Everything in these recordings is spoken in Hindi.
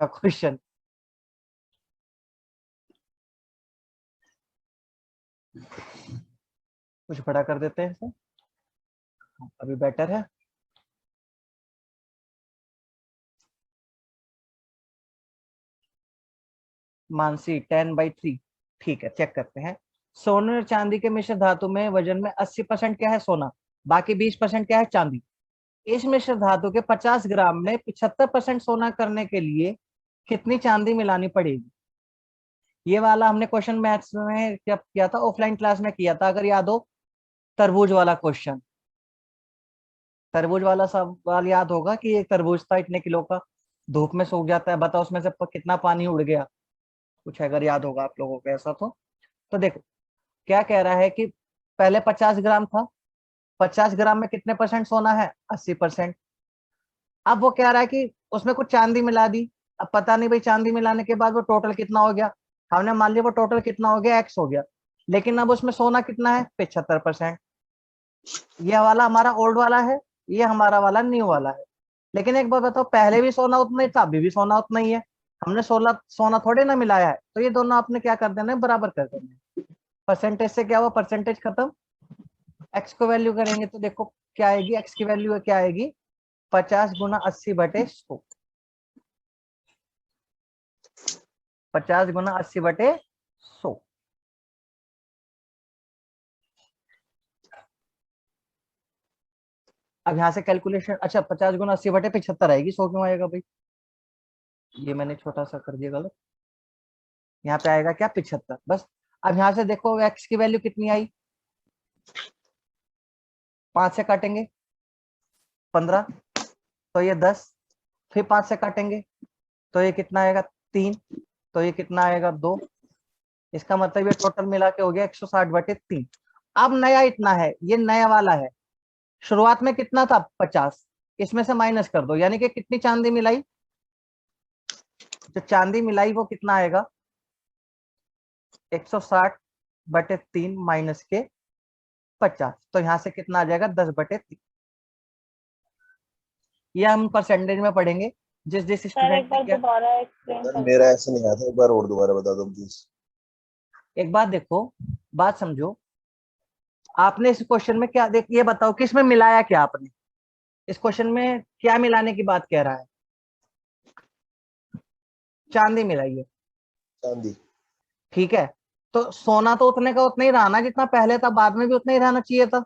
का क्वेश्चन। कुछ बड़ा कर देते हैं इसे, अभी बेटर है। मानसी 10/3, ठीक है, चेक करते हैं। सोने और चांदी के मिश्र धातु में वजन में 80% क्या है? सोना। बाकी 20% क्या है? चांदी। इस मिश्र धातु के 50 ग्राम में 75% सोना करने के लिए कितनी चांदी मिलानी पड़ेगी? ये वाला हमने क्वेश्चन मैथ्स में जब किया था, ऑफलाइन क्लास में किया था, अगर याद हो, तरबूज वाला क्वेश्चन, तरबूज वाला सवाल याद होगा कि एक तरबूज था इतने किलो का, धूप में सूख जाता है, बताओ उसमें से कितना पानी उड़ गया? कुछ अगर याद होगा आप लोगों को ऐसा तो देखो क्या कह रहा है कि पहले 50 ग्राम था, 50 ग्राम में कितने परसेंट सोना है? 80%। अब वो कह रहा है कि उसमें कुछ चांदी मिला दी। अब पता नहीं भाई चांदी मिलाने के बाद वो टोटल कितना हो गया, हमने मान लिया वो टोटल कितना हो गया, एक्स हो गया, लेकिन अब उसमें सोना कितना है? 75%। ये वाला हमारा ओल्ड वाला है, ये हमारा वाला न्यू वाला है। लेकिन एक बात बताओ, पहले भी सोना उतना ही था, अभी भी सोना उतना ही है, हमने सोना थोड़े ना मिलाया है, तो ये दोनों आपने क्या कर देना है? बराबर कर देना है। परसेंटेज से क्या हुआ? परसेंटेज खत्म। एक्स को वैल्यू करेंगे तो देखो क्या आएगी, एक्स की वैल्यू क्या आएगी? 50 गुना 80/100। 50 गुना 80/100। अब यहाँ से कैलकुलेशन, अच्छा 50 गुना 80/75 आएगी, 100 क्यों आएगा भाई? ये मैंने छोटा सा कर दिया गलत, यहाँ पे आएगा क्या? 75 बस। अब यहाँ से देखो एक्स की वैल्यू कितनी आई, 5 से काटेंगे 15, तो ये 10, फिर 5 से काटेंगे तो ये कितना आएगा? 3, तो ये कितना आएगा? 2। इसका मतलब ये टोटल मिला के हो गया 160/3। अब नया इतना है, ये नया वाला है, शुरुआत में कितना था? 50, इसमें से माइनस कर दो, यानी कि कितनी चांदी मिलाई? जो चांदी मिलाई वो कितना आएगा? 160/3 माइनस के 50, तो यहां से कितना आ जाएगा? 10/3। ये हम परसेंटेज में पढ़ेंगे, जिस जिस सर स्टूडेंट एक ने बार किया। दोबारा एक्सप्लेन कर मेरा दो। ऐसे नहीं आता, एक बार और दोबारा बता दो प्लीज। एक बात देखो, बात समझो, आपने इस क्वेश्चन में क्या देख, ये बताओ किस में मिलाया क्या आपने? इस क्वेश्चन में क्या मिलाने की बात कह रहा है? चांदी मिलाई है, चांदी। ठीक है, तो सोना तो उतने का उतना ही रहा ना जितना पहले था, बाद में भी उतना ही रहना चाहिए था।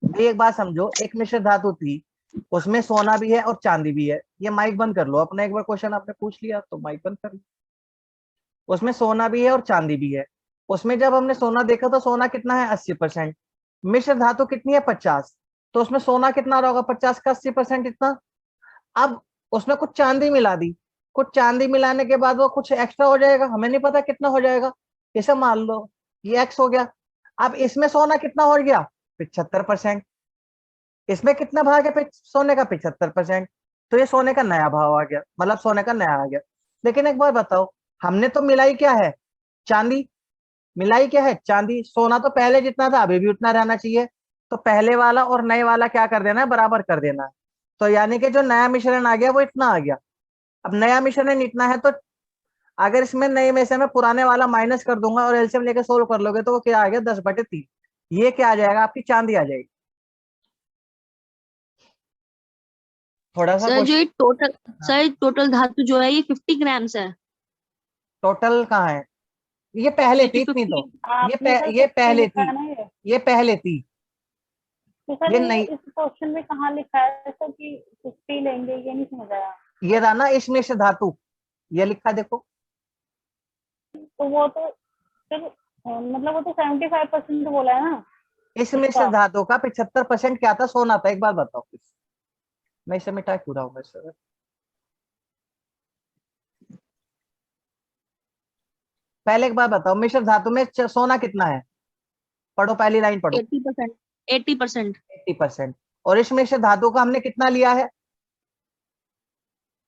भाई एक बात समझो, एक मिश्र धातु थी, उसमें सोना भी है और चांदी भी है। ये माइक बंद कर लो अपना, एक बार क्वेश्चन आपने पूछ लिया तो माइक बंद कर लो। उसमें सोना भी है और चांदी भी है। उसमें जब हमने सोना देखा तो सोना कितना है? 80%। मिश्र धातु कितनी है? 50। तो उसमें सोना कितना रहा होगा? 50 का 80% इतना। अब उसमें कुछ चांदी मिला दी, कुछ चांदी मिलाने के बाद वो कुछ एक्स्ट्रा हो जाएगा, हमें नहीं पता कितना हो जाएगा। इसे मान लो ये एक्स हो गया। अब इसमें सोना कितना हो गया? 75%। इसमें कितना भाग है सोने का? 75%। तो ये सोने का नया भाव आ गया, मतलब सोने का नया आ गया। लेकिन एक बार बताओ, हमने तो मिलाई क्या है? चांदी। मिलाई क्या है? चांदी। सोना तो पहले जितना था अभी भी उतना रहना चाहिए, तो पहले वाला और नए वाला क्या कर देना है? बराबर कर देना है। तो यानी कि जो नया मिश्रण आ गया वो इतना आ गया। अब नया मिश्रण इतना है, तो अगर इसमें नए में से मैं पुराने वाला माइनस कर दूंगा और एलसीएम लेके सोल्व कर लोगे तो वो क्या आ गया? 10/3। ये क्या आ जाएगा? आपकी चांदी आ जाएगी। थोड़ा सा सर जो ये टोटल, हाँ। सर टोटल धातु जो है ये 50 ग्राम्स है। टोटल कहाँ है? ये पहले ये थी जो इतनी तो, 50, आपने सर ये 50 पहले लिखा थी, है ना ये पहले थी, तो सर ये ये नहीं। इस क्वेश्चन में कहाँ लिखा है सर कि 50 लेंगे, ये नहीं समझ आया। ये रहा ना इसमें से धातु, ये लिखा देखो। तो वो तो फिर मतलब वो तो 75% बोला है ना इसमें से इसका। धातु का 75% क्या था? सोना था। एक बार बताओ प्लीज, मैं इसे मिटा क्यों रहा हूँ सर? पहले एक बार बताओ, मिश्र धातु में सोना कितना है? पढ़ो, पहली लाइन पढ़ो। 80%, 80%, 80%। और इस मिश्र धातु का हमने कितना लिया है?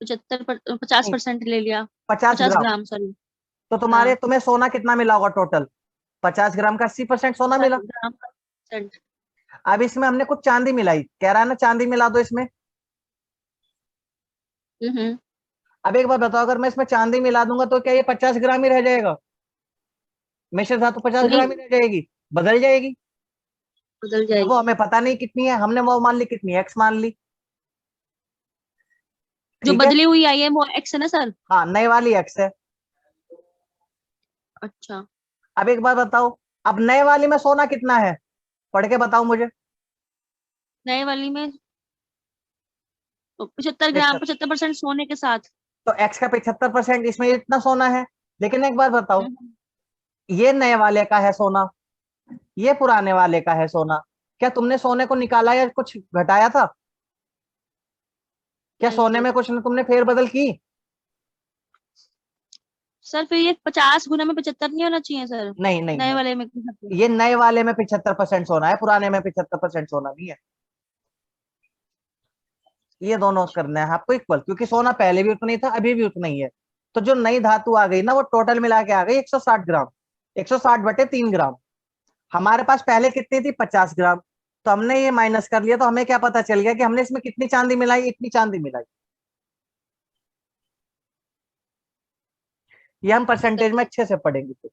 50% ले लिया। 50 50 ग्राम। ग्राम सॉरी। तो हाँ, तुम्हें सोना कितना मिला होगा टोटल? 50 ग्राम का 80% सोना 50 मिला। ग्राम का परसेंट। अब इसमें हमने कुछ चांदी मिलाई, कह रहा है ना चांदी मिला दो इसमें। अब एक बात बताओ, अगर मैं इसमें चांदी मिला दूंगा तो क्या ये 50 ग्राम ही रह जाएगा? मिश्र धातु 50 ग्राम ही रह जाएगी? बदल जाएगी? बदल अब जाएगी। वो हमें पता नहीं कितनी है, हमने वो मान ली कितनी, एक्स मान ली। जो ठीक है, बदली हुई आई है वो एक्स है ना सर? हाँ नई वाली एक्स है। अच्छा, अब एक बात बताओ, अब नए वाली में सोना कितना है, पढ़ के बताओ मुझे। नए वाली में 75 ग्राम, 75% सोने के साथ। तो एक्स का 75%, इसमें इतना सोना है। लेकिन एक बात बताओ, हम्म, ये नए वाले का है सोना, ये पुराने वाले का है सोना, क्या तुमने सोने को निकाला या कुछ घटाया था? क्या नहीं सोने सर। में कुछ तुमने फेरबदल की? सर फिर ये 50 गुना में 75 नहीं होना चाहिए सर? नहीं नहीं नए नहीं, वाले में 75। ये नए वाले में 75% सोना है, पुराने में 75% सोना नहीं है। ये दोनों करना है आपको इक्वल, क्योंकि सोना पहले भी उतना ही था, अभी भी उतना ही है। तो जो नई धातु आ गई ना, वो टोटल मिला के आ गई 160 ग्राम, 160/3 ग्राम। हमारे पास पहले कितनी थी, 50 ग्राम। तो हमने ये माइनस कर लिया, तो हमें क्या पता चल गया कि हमने इसमें कितनी चांदी मिलाई, इतनी चांदी मिलाई। ये हम परसेंटेज में अच्छे से पढ़ेंगे फिर।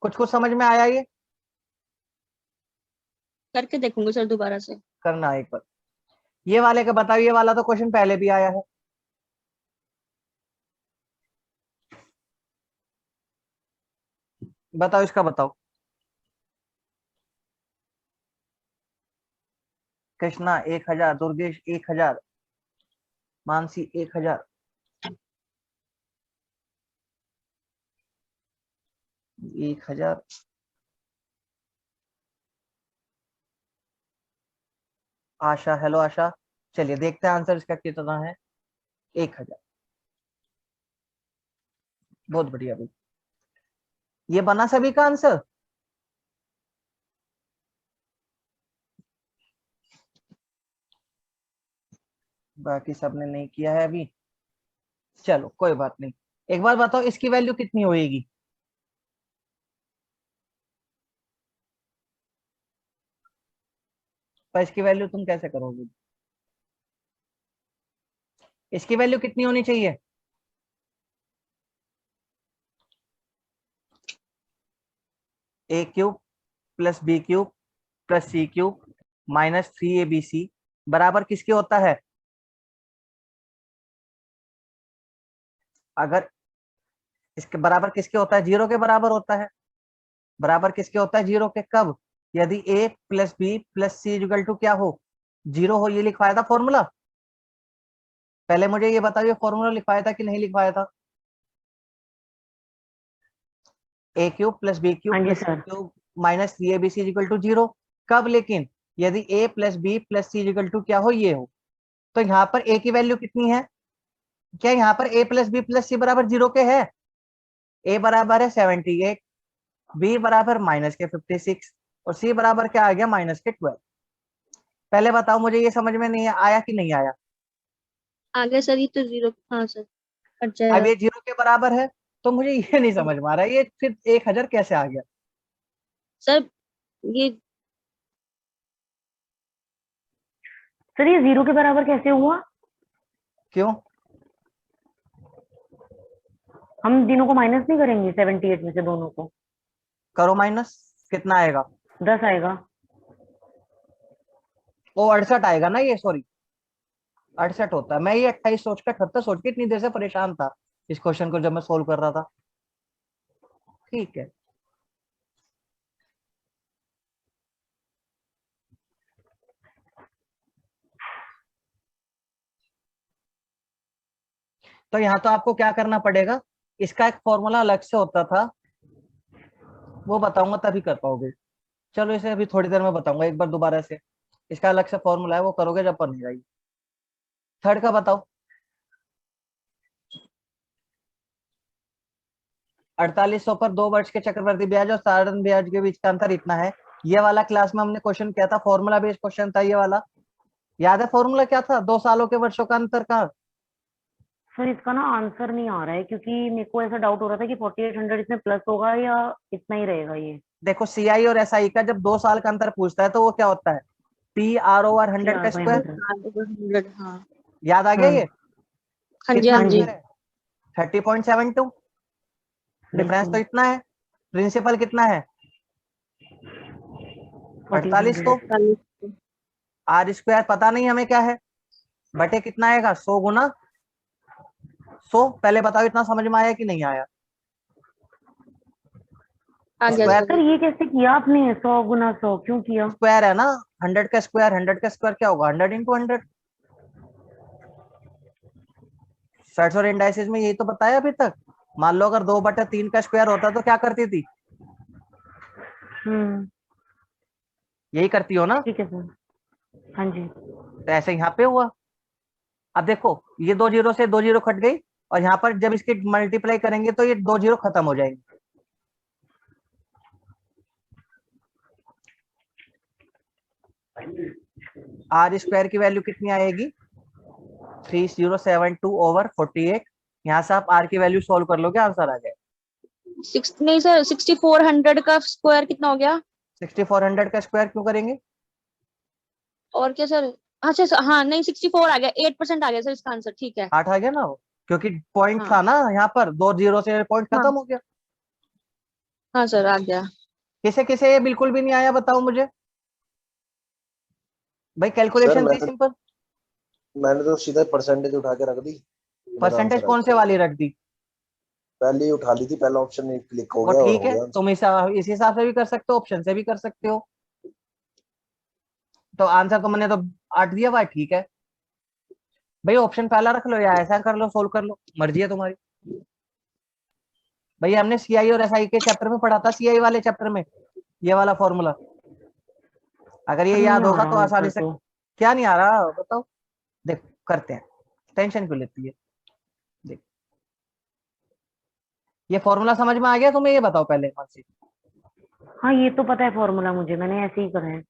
कुछ कुछ समझ में आया ये? करके देखूंगी सर दोबारा से। करना एक बार। ये वाले का बताओ, ये वाला तो क्वेश्चन पहले भी आया है। बताओ इसका बताओ। कृष्णा 1000, दुर्गेश 1000, मानसी 1000, 1000। आशा, हेलो आशा। चलिए देखते हैं आंसर इसका कितना है। 1000। बहुत बढ़िया भाई, ये बना सभी का आंसर। बाकी सबने नहीं किया है अभी। चलो कोई बात नहीं। एक बार बताओ, इसकी वैल्यू कितनी होएगी? पर इसकी वैल्यू तुम कैसे करोगे? इसकी वैल्यू कितनी होनी चाहिए? a³ + b³ + c³ -3abc बराबर किसके होता है? अगर इसके बराबर किसके होता है, 0 के बराबर होता है। बराबर किसके होता है, 0 के। कब? यदि a + b + c = क्या हो, 0 हो। ये लिखवाया था फॉर्मूला? पहले मुझे ये बताओ, ये फॉर्मूला लिखवाया था कि नहीं लिखवाया था? a³ + b³ हाँ जी + सर। c³ -3abc = 0। कब? लेकिन यदि a + b + c = क्या हो, ये हो। तो यहाँ पर a की वैल्यू कितनी है? क्या यहाँ पर a + b + c बराबर 0 के है? a बराबर है 78, b बराबर -56 और c बराबर क्या आ गया, -12। पहले बताओ मुझे, ये समझ में नहीं आया कि नहीं आया? आगे सर ये तो 0, हाँ सर कट अब जाएगा। ये 0 के बराबर है, तो मुझे ये नहीं समझ में आ रहा है, ये फिर 1000 कैसे आ गया? सर ये सर ये 0 के बराबर कैसे हुआ? क्यों? हम तीनों को माइनस नहीं करेंगे 78 में से दोनों को? करो माइनस, कितना आएगा? 10 आएगा। वो 68 आएगा ना, ये सॉरी 68 होता है। मैं ये 28 सोच के 78 सोच के इतनी देर से परेशान था इस क्वेश्चन को जब मैं सोल्व कर रहा था। ठीक है, तो यहाँ तो आपको क्या करना पड़ेगा, इसका एक फॉर्मूला अलग से होता था, वो बताऊंगा तभी कर पाओगे। चलो इसे अभी थोड़ी देर में बताऊंगा एक बार दोबारा से। इसका अलग से फॉर्मूला है, वो करोगे जब बन जाएगी। थर्ड का बताओ। 4800 पर 2 वर्ष के चक्रवृद्धि ब्याज और साधारण ब्याज के बीच का अंतर इतना है। ये वाला क्लास में हमने क्वेश्चन किया था, फॉर्मूला बेस्ड क्वेश्चन था ये वाला। याद है फॉर्मूला क्या था, 2 सालों के वर्षों का अंतर का? सर इसका ना आंसर नहीं आ रहा है, क्योंकि मेरे को ऐसा डाउट हो रहा था कि 4800 इसमें प्लस होगा या इतना ही रहेगा ये। देखो सीआई और एसआई का जब 2 साल का अंतर पूछता है तो वो क्या होता है, PROR 100 का PR/100। स्क्वायर। R/100, हाँ याद आ गया ये? हाँ जी, कितना हाँ जी। square है? 30.72। डिफरेंस तो इतना है। प्रिंसिपल कितना है? 48। तो 40। आर स्क्वायर पता नहीं हमें क्या है, बटे कितना आएगा? 100 गुना 100। पहले बताओ इतना समझ में आया कि नहीं आया? आ गया स्क्वायर सर सर। ये कैसे किया आपने? 100 गुना 100 क्यों किया? स्क्वायर है ना, 100 का स्क्वायर, 100 का स्क्वायर क्या होगा? 100 इंटू 100। सर्ट्स और इंडाइसिस में यही तो बताया अभी तक। मान लो अगर 2/3 का स्क्वायर होता तो क्या करती थी? यही करती हो ना? ठीक है सर। हाँ जी। तो ऐसे यहाँ पे हुआ। अब देखो ये 2 जीरो से 2 जीरो कट गई, और यहाँ पर जब इसकी मल्टीप्लाई करेंगे तो ये 2 जीरो खत्म हो जाएंगे। आर स्क्वायर की वैल्यू कितनी आएगी? 3072/48। यहाँ से आप आर की वैल्यू सोल्व कर लोगे, आंसर आ जाए। नहीं सर, 6400 का स्क्वायर कितना हो गया? 6400 का स्क्वायर क्यों करेंगे? और क्या सर? अच्छा सर, हाँ नहीं 64 आ गया, 8% आ गया सर इसका आंसर, ठीक है। 8 आ गया ना वो, क्योंकि पॉइंट हाँ था ना यहाँ पर, 2 जीरो से पॉइंट खत्म हाँ हो गया। हाँ सर, आ गया। किसे किसे ये बिल्कुल भी नहीं आया बताओ मुझे भाई? सर कैलकुलेशन थी सिंपल। मैंने तो सीधा परसेंटेज उठा के रख दी, मेरा परसेंटेज आंसर आ कौन से गया। वाली रख दी? पहले ही उठा ली थी, पहला ऑप्शन क्लिक हो वो गया और ठीक हो है, गया तुम इस हिसाब से भी कर सकते हो, ऑप्शन से भी कर सकते हो। तो आंसर तो मैंने तो 8 दिया हुआ है, ठीक है भाई। ऑप्शन पहला रख लो या ऐसा कर लो, सोल्व कर लो, मर्जी है तुम्हारी। भैया हमने सीआई और एसआई के चैप्टर में पढ़ा था, सीआई वाले चैप्टर में ये वाला फॉर्मूला। अगर ये सर नहीं याद आ होगा रहा तो आसानी आंसर से। तो। क्या नहीं आ रहा बताओ? देखो करते हैं, टेंशन क्यों लेती है? देख, ये फॉर्मूला समझ में आ गया तुम्हें? ये बताओ पहले मानसी। हाँ ये तो पता है फॉर्मूला मुझे, मैंने ऐसे ही करा है।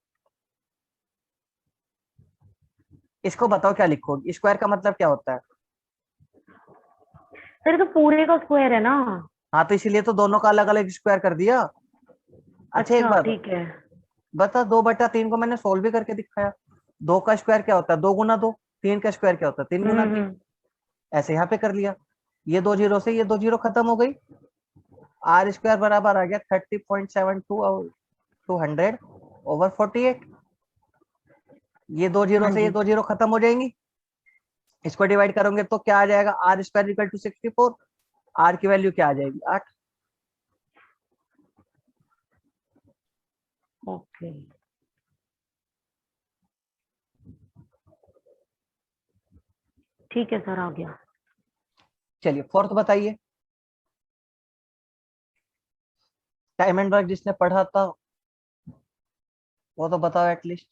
इसको बताओ क्या लिखोगी? स्क्वायर का मतलब क्या होता है? सर ये तो पूरे का स्क्वायर है ना। हाँ तो इसीलिए तो दोनों का अलग अलग स्क्वायर कर दिया। अच्छा एक अच्छा बात ठीक है। बता, 2/3 को मैंने सोल्व भी करके दिखाया। 2 का स्क्वायर क्या होता है? 2 गुना 2। 3 का स्क्वायर क्या होता है? 3 गुना 3। हम्म। ऐसे यहाँ पे कर लिया। ये 2 जीरो से ये 2 जीरो खत्म हो गई। आर स्क्वायर बराबर आ गया 30.72/200/48। ये 2 जीरो हाँ से ये जी। 2 जीरो खत्म हो जाएंगी। इसको डिवाइड करोगे तो क्या आ जाएगा? R square equal to 64। R की वैल्यू क्या आ जाएगी? 8। ओके। ठीक है सर, आ गया। चलिए फोर्थ बताइए। टाइम एंड वर्क जिसने पढ़ा था वो तो बताओ एटलीस्ट।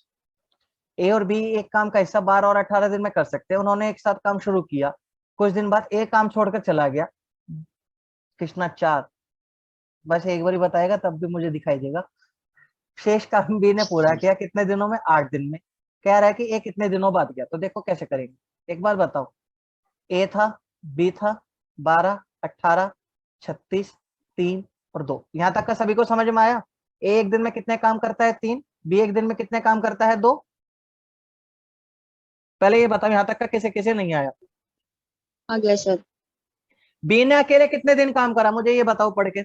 ए और बी एक काम का हिस्सा 12 और 18 दिन में कर सकते हैं। उन्होंने एक साथ काम शुरू किया, कुछ दिन बाद एक काम छोड़कर चला गया। कृष्णा 4। बस एक बार बताएगा तब भी मुझे दिखाई देगा। शेष काम बी ने पूरा किया कितने दिनों में? 8 दिन में। कह रहा है कि ए कितने दिनों बाद गया, तो देखो कैसे करेंगे। एक बार बताओ, ए था, बी था, 12, 18, 36, 3 और 2। यहां तक का सभी को समझ में आया? ए एक दिन में कितने काम करता है? 3। बी एक दिन में कितने काम करता है? 2। पहले ये बताओ यहां तक का किसे किसे नहीं आया? आ गया सर। बी ने अकेले कितने दिन काम करा? मुझे ये बताओ, पढ़ के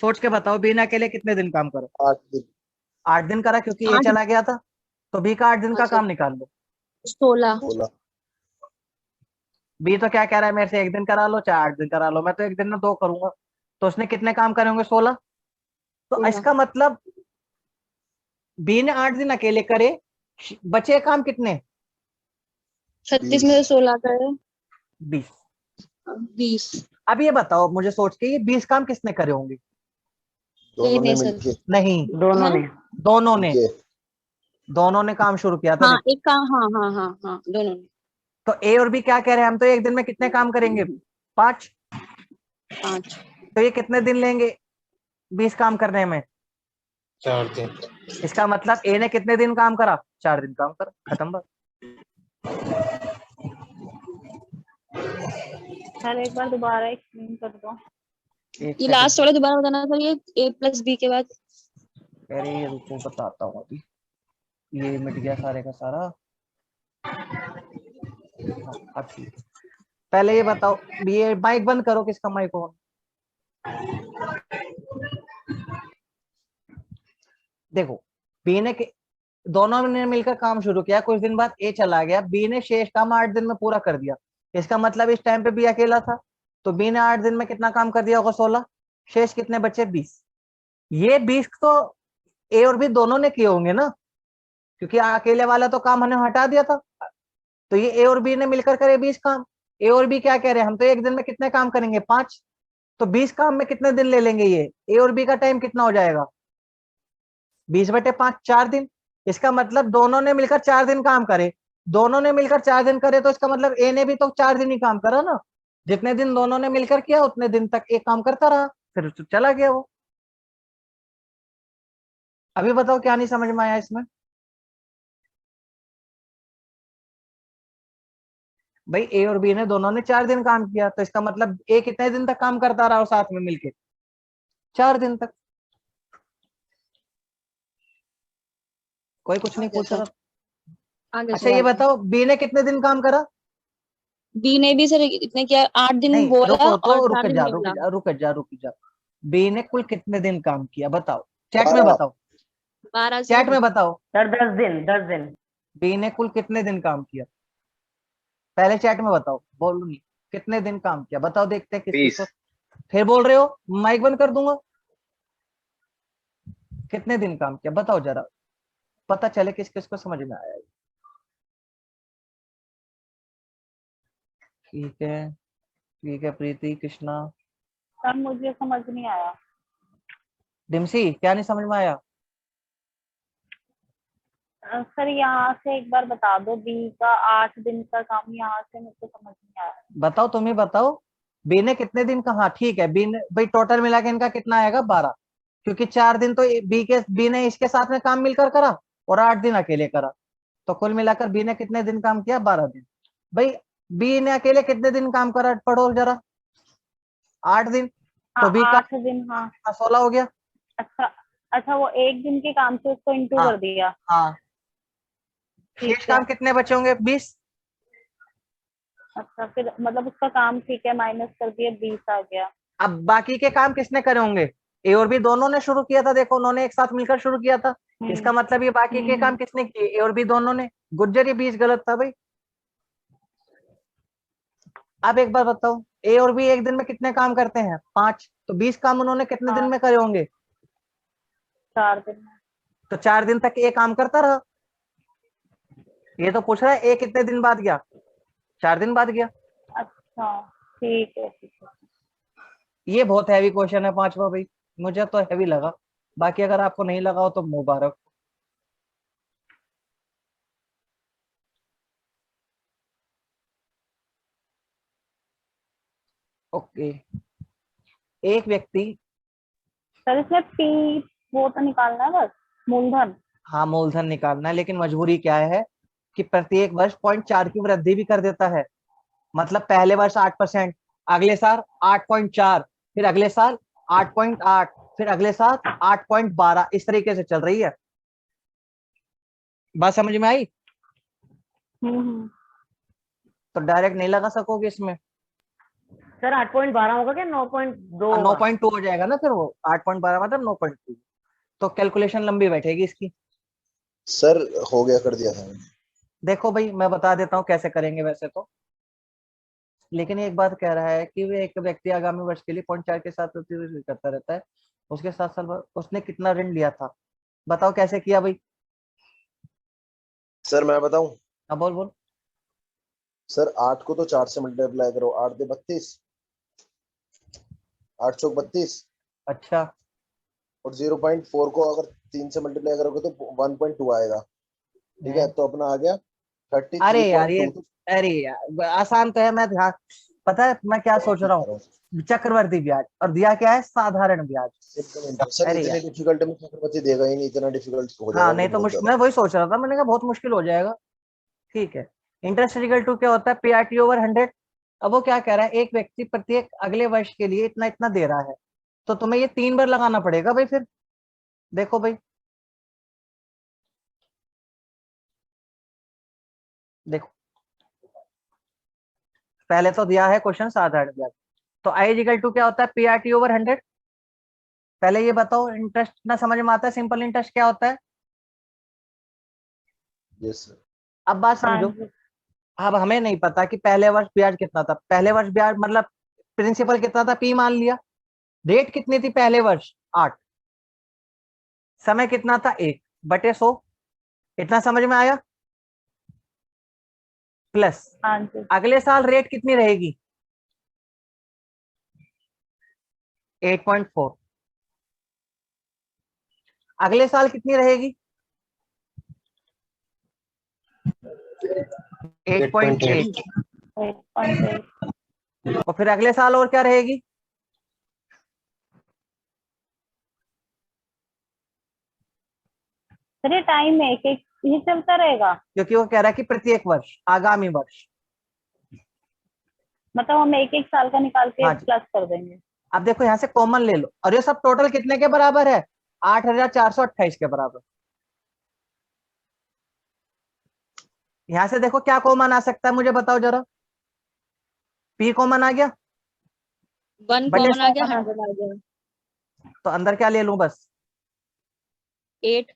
सोच के बताओ, बी ने अकेले कितने दिन काम करा? 8 दिन। 8 दिन करा, क्योंकि ए 8। चला गया था। तो बी का 8 दिन हाँ का सर, काम निकाल लो। 16। 16। बी तो क्या कह रहा है, मेरे से एक दिन करा लो चाहे 8 दिन करा लो, मैं तो एक दिन में 2 करूंगा। तो उसने कितने काम करे होंगे? 16। तो 16। इसका मतलब बी ने 8 दिन अकेले करे, बचे काम कितने? 36 में 20। से 16 करे 20। 20। अब ये बताओ मुझे सोच के, ये 20 काम किसने करे होंगे? दोनों ने नहीं सर। मिलके नहीं, दोनों हाँ ने। दोनों ने। के। दोनों ने काम शुरू किया था। हाँ, देखो एक काम, हाँ हाँ हाँ हाँ, दोनों ने। तो ए और बी क्या कह रहे हैं? हम तो एक दिन में कितने काम करेंगे? 5। 5। तो ये कितने दिन लेंगे 20 काम करने में? 4 दिन। इसका मतलब ए ने कितने दिन काम करा? 4 दिन काम करा, खत्म बात। सर एक बार दोबारा एक्सप्लेन कर दो। एक ये सेकंड, लास्ट वाला दोबारा बताना सर, ये a प्लस बी के बाद। अरे ये रुको बताता हूँ अभी। ये मिट गया सारे का सारा। हाँ, अब ठीक है। पहले ये बताओ, ये माइक बंद करो, किसका माइक ऑन? देखो, बी ने दोनों ने मिलकर काम शुरू किया, कुछ दिन बाद ए चला गया, बी ने शेष काम 8 दिन में पूरा कर दिया। इसका मतलब इस टाइम पे बी अकेला था, तो बी ने 8 दिन में कितना काम कर दिया होगा? 16। शेष कितने बचे? 20। ये 20 तो ए और बी दोनों ने किए होंगे ना, क्योंकि अकेले वाला तो काम हमने हटा दिया था। तो ये ए और बी ने मिलकर करे 20 काम। ए और बी क्या कह रहे हैं? हम तो एक दिन में कितने काम करेंगे? 5। तो 20 काम में कितने दिन ले लेंगे? ये ए और बी का टाइम कितना हो जाएगा? 20/5, 4 दिन। इसका मतलब दोनों ने मिलकर 4 दिन काम करे। दोनों ने मिलकर 4 दिन करे, तो इसका मतलब ए ने भी तो 4 दिन ही काम करा ना। जितने दिन दोनों ने मिलकर किया, उतने दिन तक एक काम करता रहा, फिर तो चला गया वो। अभी बताओ क्या नहीं समझ में आया इसमें? भाई ए और बी ने दोनों ने 4 दिन काम किया, तो इसका मतलब ए कितने दिन तक काम करता रहा साथ में मिलके? 4 दिन तक। कोई कुछ नहीं पूछ रहा। आगे अच्छा ये बताओ, बी ने कितने दिन काम करा? बी ने भी सर इतने किया, 8 दिन नहीं, बोला रुको तो, और रुक 4 दिन जा रुक निकला। जा रुक जा रुक जा। बी ने कुल कितने दिन काम किया बताओ, चैट में 12। बताओ, 12 चैट सर। में बताओ। सर 10 दिन 10 दिन। बी ने कुल कितने दिन काम किया? पहले चैट में बताओ, बोलो नहीं। कितने दिन काम किया बताओ, देखते हैं किस किस 20। को। फिर बोल रहे हो, माइक बंद कर दूंगा। कितने दिन काम किया बताओ जरा, पता चले किस किस को समझ में आया। ठीक है, ठीक है। प्रीति, कृष्णा, सर मुझे समझ नहीं आया। डिम्सी, क्या नहीं समझ में आया? सर यहाँ से एक बार बता दो, बी का 8 दिन का काम, यहाँ से मुझे समझ नहीं आया। बताओ, तुम ही बताओ। बी ने कितने दिन का? हाँ ठीक है, बी ने भाई टोटल मिला के इनका कितना आएगा? 12। क्योंकि 4 दिन तो बी ने इसके साथ में काम मिलकर करा, और 8 दिन अकेले करा। तो कुल मिलाकर बी ने कितने दिन काम किया? 12 दिन। भाई बी ने अकेले कितने दिन काम करा, पढ़ो जरा। 8 दिन। तो हाँ बी का 8 दिन, हाँ। 16 हो गया। अच्छा, अच्छा वो एक दिन के काम से उसको इंटू हाँ कर दिया। हाँ। ठीक शेष है। काम कितने बचे होंगे? 20। अच्छा, फिर मतलब उसका काम ठीक है, माइनस कर दिया, 20 आ गया। अब बाकी के काम किसने करे होंगे? ए और बी दोनों ने शुरू किया था, देखो उन्होंने एक साथ मिलकर शुरू किया था। इसका मतलब ये बाकी के काम किसने किए? ए और बी दोनों ने। गुज्जर, ये 20 गलत था भाई। अब एक बार बताओ, ए और बी एक दिन में कितने काम करते हैं? 5। तो 20 काम उन्होंने कितने दिन हाँ। में करे होंगे? 4 दिन। तो 4 दिन तक ए काम करता रहा। ये तो पूछ रहा है ए कितने दिन बाद गया? 4 दिन बाद गया। अच्छा, ठीक है, ठीक है। ये बहुत हैवी क्वेश्चन है 5वां भाई, मुझे तो हैवी लगा। बाकी अगर आपको नहीं लगा हो तो मुबारक। ओके। एक व्यक्ति, सर इसमें पी वो तो निकालना है बस, मूलधन। हाँ मूलधन निकालना है, लेकिन मजबूरी क्या है कि प्रत्येक वर्ष 0.4 की वृद्धि भी कर देता है। मतलब पहले वर्ष 8%, अगले साल 8.4, फिर अगले साल 8.8, फिर अगले साल 8.12, इस तरीके से चल रही है। बात समझ में आई? हम्म। तो डायरेक्ट नहीं लगा सकोगे इसमें। सर 8.12 होगा क्या 9.2? 9.2 हो जाएगा ना फिर वो, 8.12 मतलब 9.2। तो कैलकुलेशन लंबी बैठेगी इसकी। सर हो गया, कर दिया था मैंने। देखो भाई, मैं बता देता हूँ कैसे करेंगे वैसे तो। लेकिन एक बात कह रहा है कि वे एक व्यक्ति आगामी वर्ष के लिए 0.4 के साथ वृद्धि करता रहता है, उसके साथ साल उसने कितना ऋण लिया था? बताओ कैसे किया भाई। सर मैं बताऊं? हाँ बोल बोल। सर 8 को तो 4 से मल्टीप्लाई करो, 8 दे 32, 8 चौक 32, अच्छा। और 0.4 को अगर 3 से मल्टीप्लाई करोगे तो 1.2 आएगा। ठीक है, तो अपना आ गया अरे यार ये, 33.2। अरे यार आसान तो है। मैं ध्यान, पता है मैं क्या सोच रहा हूँ? चक्रवर्ती ब्याज, और दिया क्या है? साधारण ब्याज। सर अरे इतने यार, डिफिकल्ट में चक्रवर्ती देगा ही नहीं, इतना डिफिकल्ट हो हाँ जाएगा नहीं फिर तो बहुत मुश्किल, ज्यादा। मैं वही सोच रहा था, मैंने कहा बहुत मुश्किल हो जाएगा। ठीक है। इंटरेस्ट इक्वल टू क्या होता है? PRT over 100। अब वो क्या कह रहा है, एक व्यक्ति प्रत्येक अगले वर्ष के लिए इतना इतना दे रहा है, तो तुम्हें ये 3 बार लगाना पड़ेगा भाई फिर। देखो भाई, देखो पहले तो दिया है क्वेश्चन 7,000 ब्याज। तो आई इक्वल टू क्या होता है, पी आर टी ओवर 100। पहले ये बताओ इंटरेस्ट ना समझ में आता है, सिंपल इंटरेस्ट क्या होता है? Yes sir. अब बात हाँ समझो, जी। अब हमें नहीं पता कि पहले वर्ष ब्याज कितना था। पहले वर्ष ब्याज मतलब प्रिंसिपल कितना था, पी मान लिया। डेट कितनी थी पहले वर्ष, 8। समय कितना था, 1/100। इतना समझ में आया? प्लस हाँ जी। अगले साल रेट कितनी रहेगी, 8.4। अगले साल कितनी रहेगी, 8.8। 8.8। और फिर अगले साल और क्या रहेगी, सर ये टाइम में एक एक ही चलता रहेगा, क्योंकि वो कह रहा है कि प्रत्येक वर्ष, आगामी वर्ष। मतलब हम एक एक साल का निकाल के हाँ जी। प्लस कर देंगे। अब देखो यहाँ से कॉमन ले लो, और ये सब टोटल कितने के बराबर है, 8,428 के बराबर। यहां से देखो क्या कॉमन आ सकता है, मुझे बताओ जरा। पी कॉमन आ गया, 1 बटे कॉमन आ गया, कॉमन आ 100 आ गया, तो अंदर क्या ले लूं, बस 8।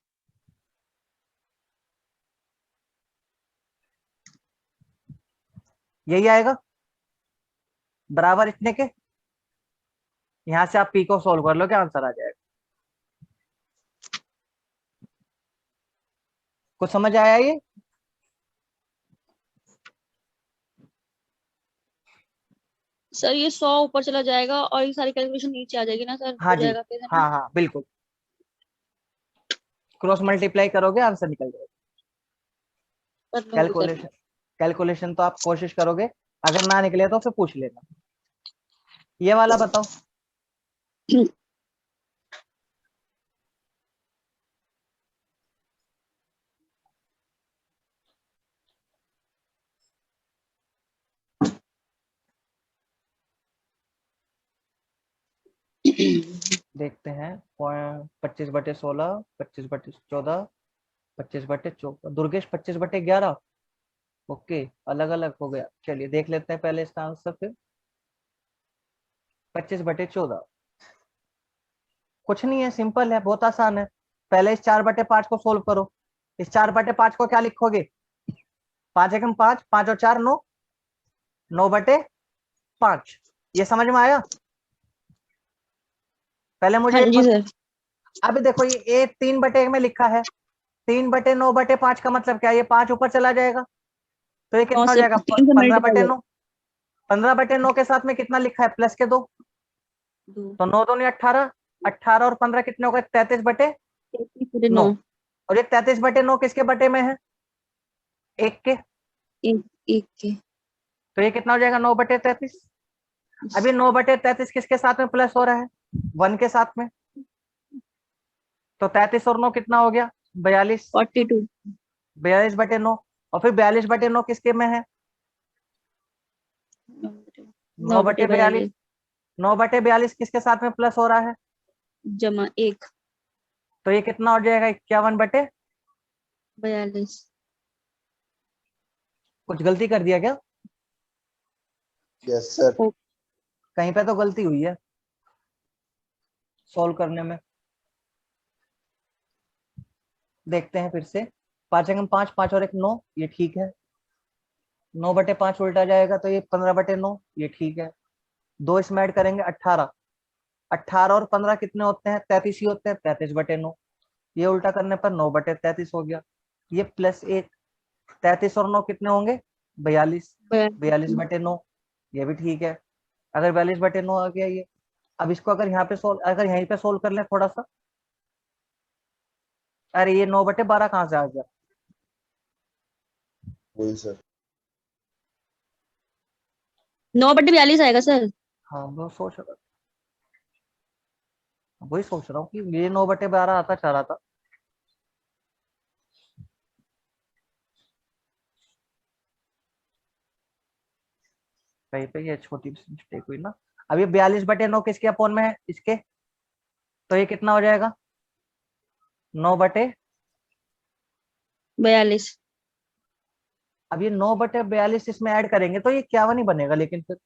यही आएगा बराबर इतने के। यहां से आप पी को सोल्व कर लो, क्या आंसर आ जाएगा। कुछ समझ आया ये? सर ये 100 ऊपर चला जाएगा और ये सारी कैलकुलेशन नीचे आ जाएगी ना सर, हाँ हो जी, जाएगा फिर, है ना? हाँ हाँ बिल्कुल, क्रॉस मल्टीप्लाई करोगे आंसर निकल जाएगा। कर लूंगी सर। कैलकुलेशन, कैलकुलेशन तो आप कोशिश करोगे, अगर ना निकले तो फिर पूछ लेना। ये वाला बताओ। देखते हैं, 25/16, 25/14, 25/14, दुर्गेश 25/11। ओके, अलग अलग हो गया। चलिए देख लेते हैं पहले इसका आंसर, फिर 25/14। कुछ नहीं है, सिंपल है, बहुत आसान है। पहले इस 4/5 को सोल्व करो। इस 4/5 को क्या लिखोगे, 5 एकम 5, 5 और 4 9, 9/5। ये समझ में आया? पहले मुझे हाँ एक जी सर। अभी देखो, ये 3/1 में लिखा है, 3/9/5 का मतलब क्या है, ये 5 ऊपर चला जाएगा, तो ये 9 कितना हो से जाएगा, 3 से मल्टीप्लाई 15/9। 15/9 के साथ में कितना लिखा है, प्लस के 2, दो, तो 9 दूनी 18, 18 और 15 कितने हो गए, 33/9। 9, और ये 33/9 किसके बटे में है, 1 के, 1 1 के। तो ये कितना हो जाएगा, 9/33। अभी 9/33 किसके साथ में प्लस हो रहा है, 1 के साथ में, तो 33 और 9 कितना हो गया, 42। 42, 42/9, और फिर 42/9 किसके में है, 9 9/42। बटे 42 9/42 किसके साथ में प्लस हो रहा है, जमा 1, तो ये कितना हो जाएगा, 51/। 42। कुछ गलती कर दिया क्या, यस सर। कहीं पे तो गलती हुई है सॉल्व करने में। देखते हैं फिर से, 5 एकम 5, 5 और 1 9, ये ठीक है। 9/5 उल्टा जाएगा तो ये 15/9, ये ठीक है। 2 इसमें ऐड करेंगे, 18। 18 और 15 कितने होते हैं, 33 ही होते हैं, 33/9। ये उल्टा करने पर 9/33 हो गया। ये प्लस 1, 33 और 9 कितने होंगे, 42। 42/9, ये भी ठीक है। अगर 42/9 आ गया ये, अब इसको अगर यहाँ पे सोल्व, अगर यहीं पे सोल्व कर ले थोड़ा सा, अरे ये 9/12 कहाँ से आ गया, वही सर। 9/42 आएगा सर। हाँ वो सोच रहा, वही सोच रहा हूँ कि ये 9/12 आता चाह रहा था। कहीं पे ये छोटी मिस्टेक हुई ना। अब ये 42/9 किसके अपोन में है, इसके, तो ये कितना हो जाएगा, 9/, 42, अब ये 9/42 इसमें ऐड करेंगे तो ये 51 ही बनेगा, लेकिन फिर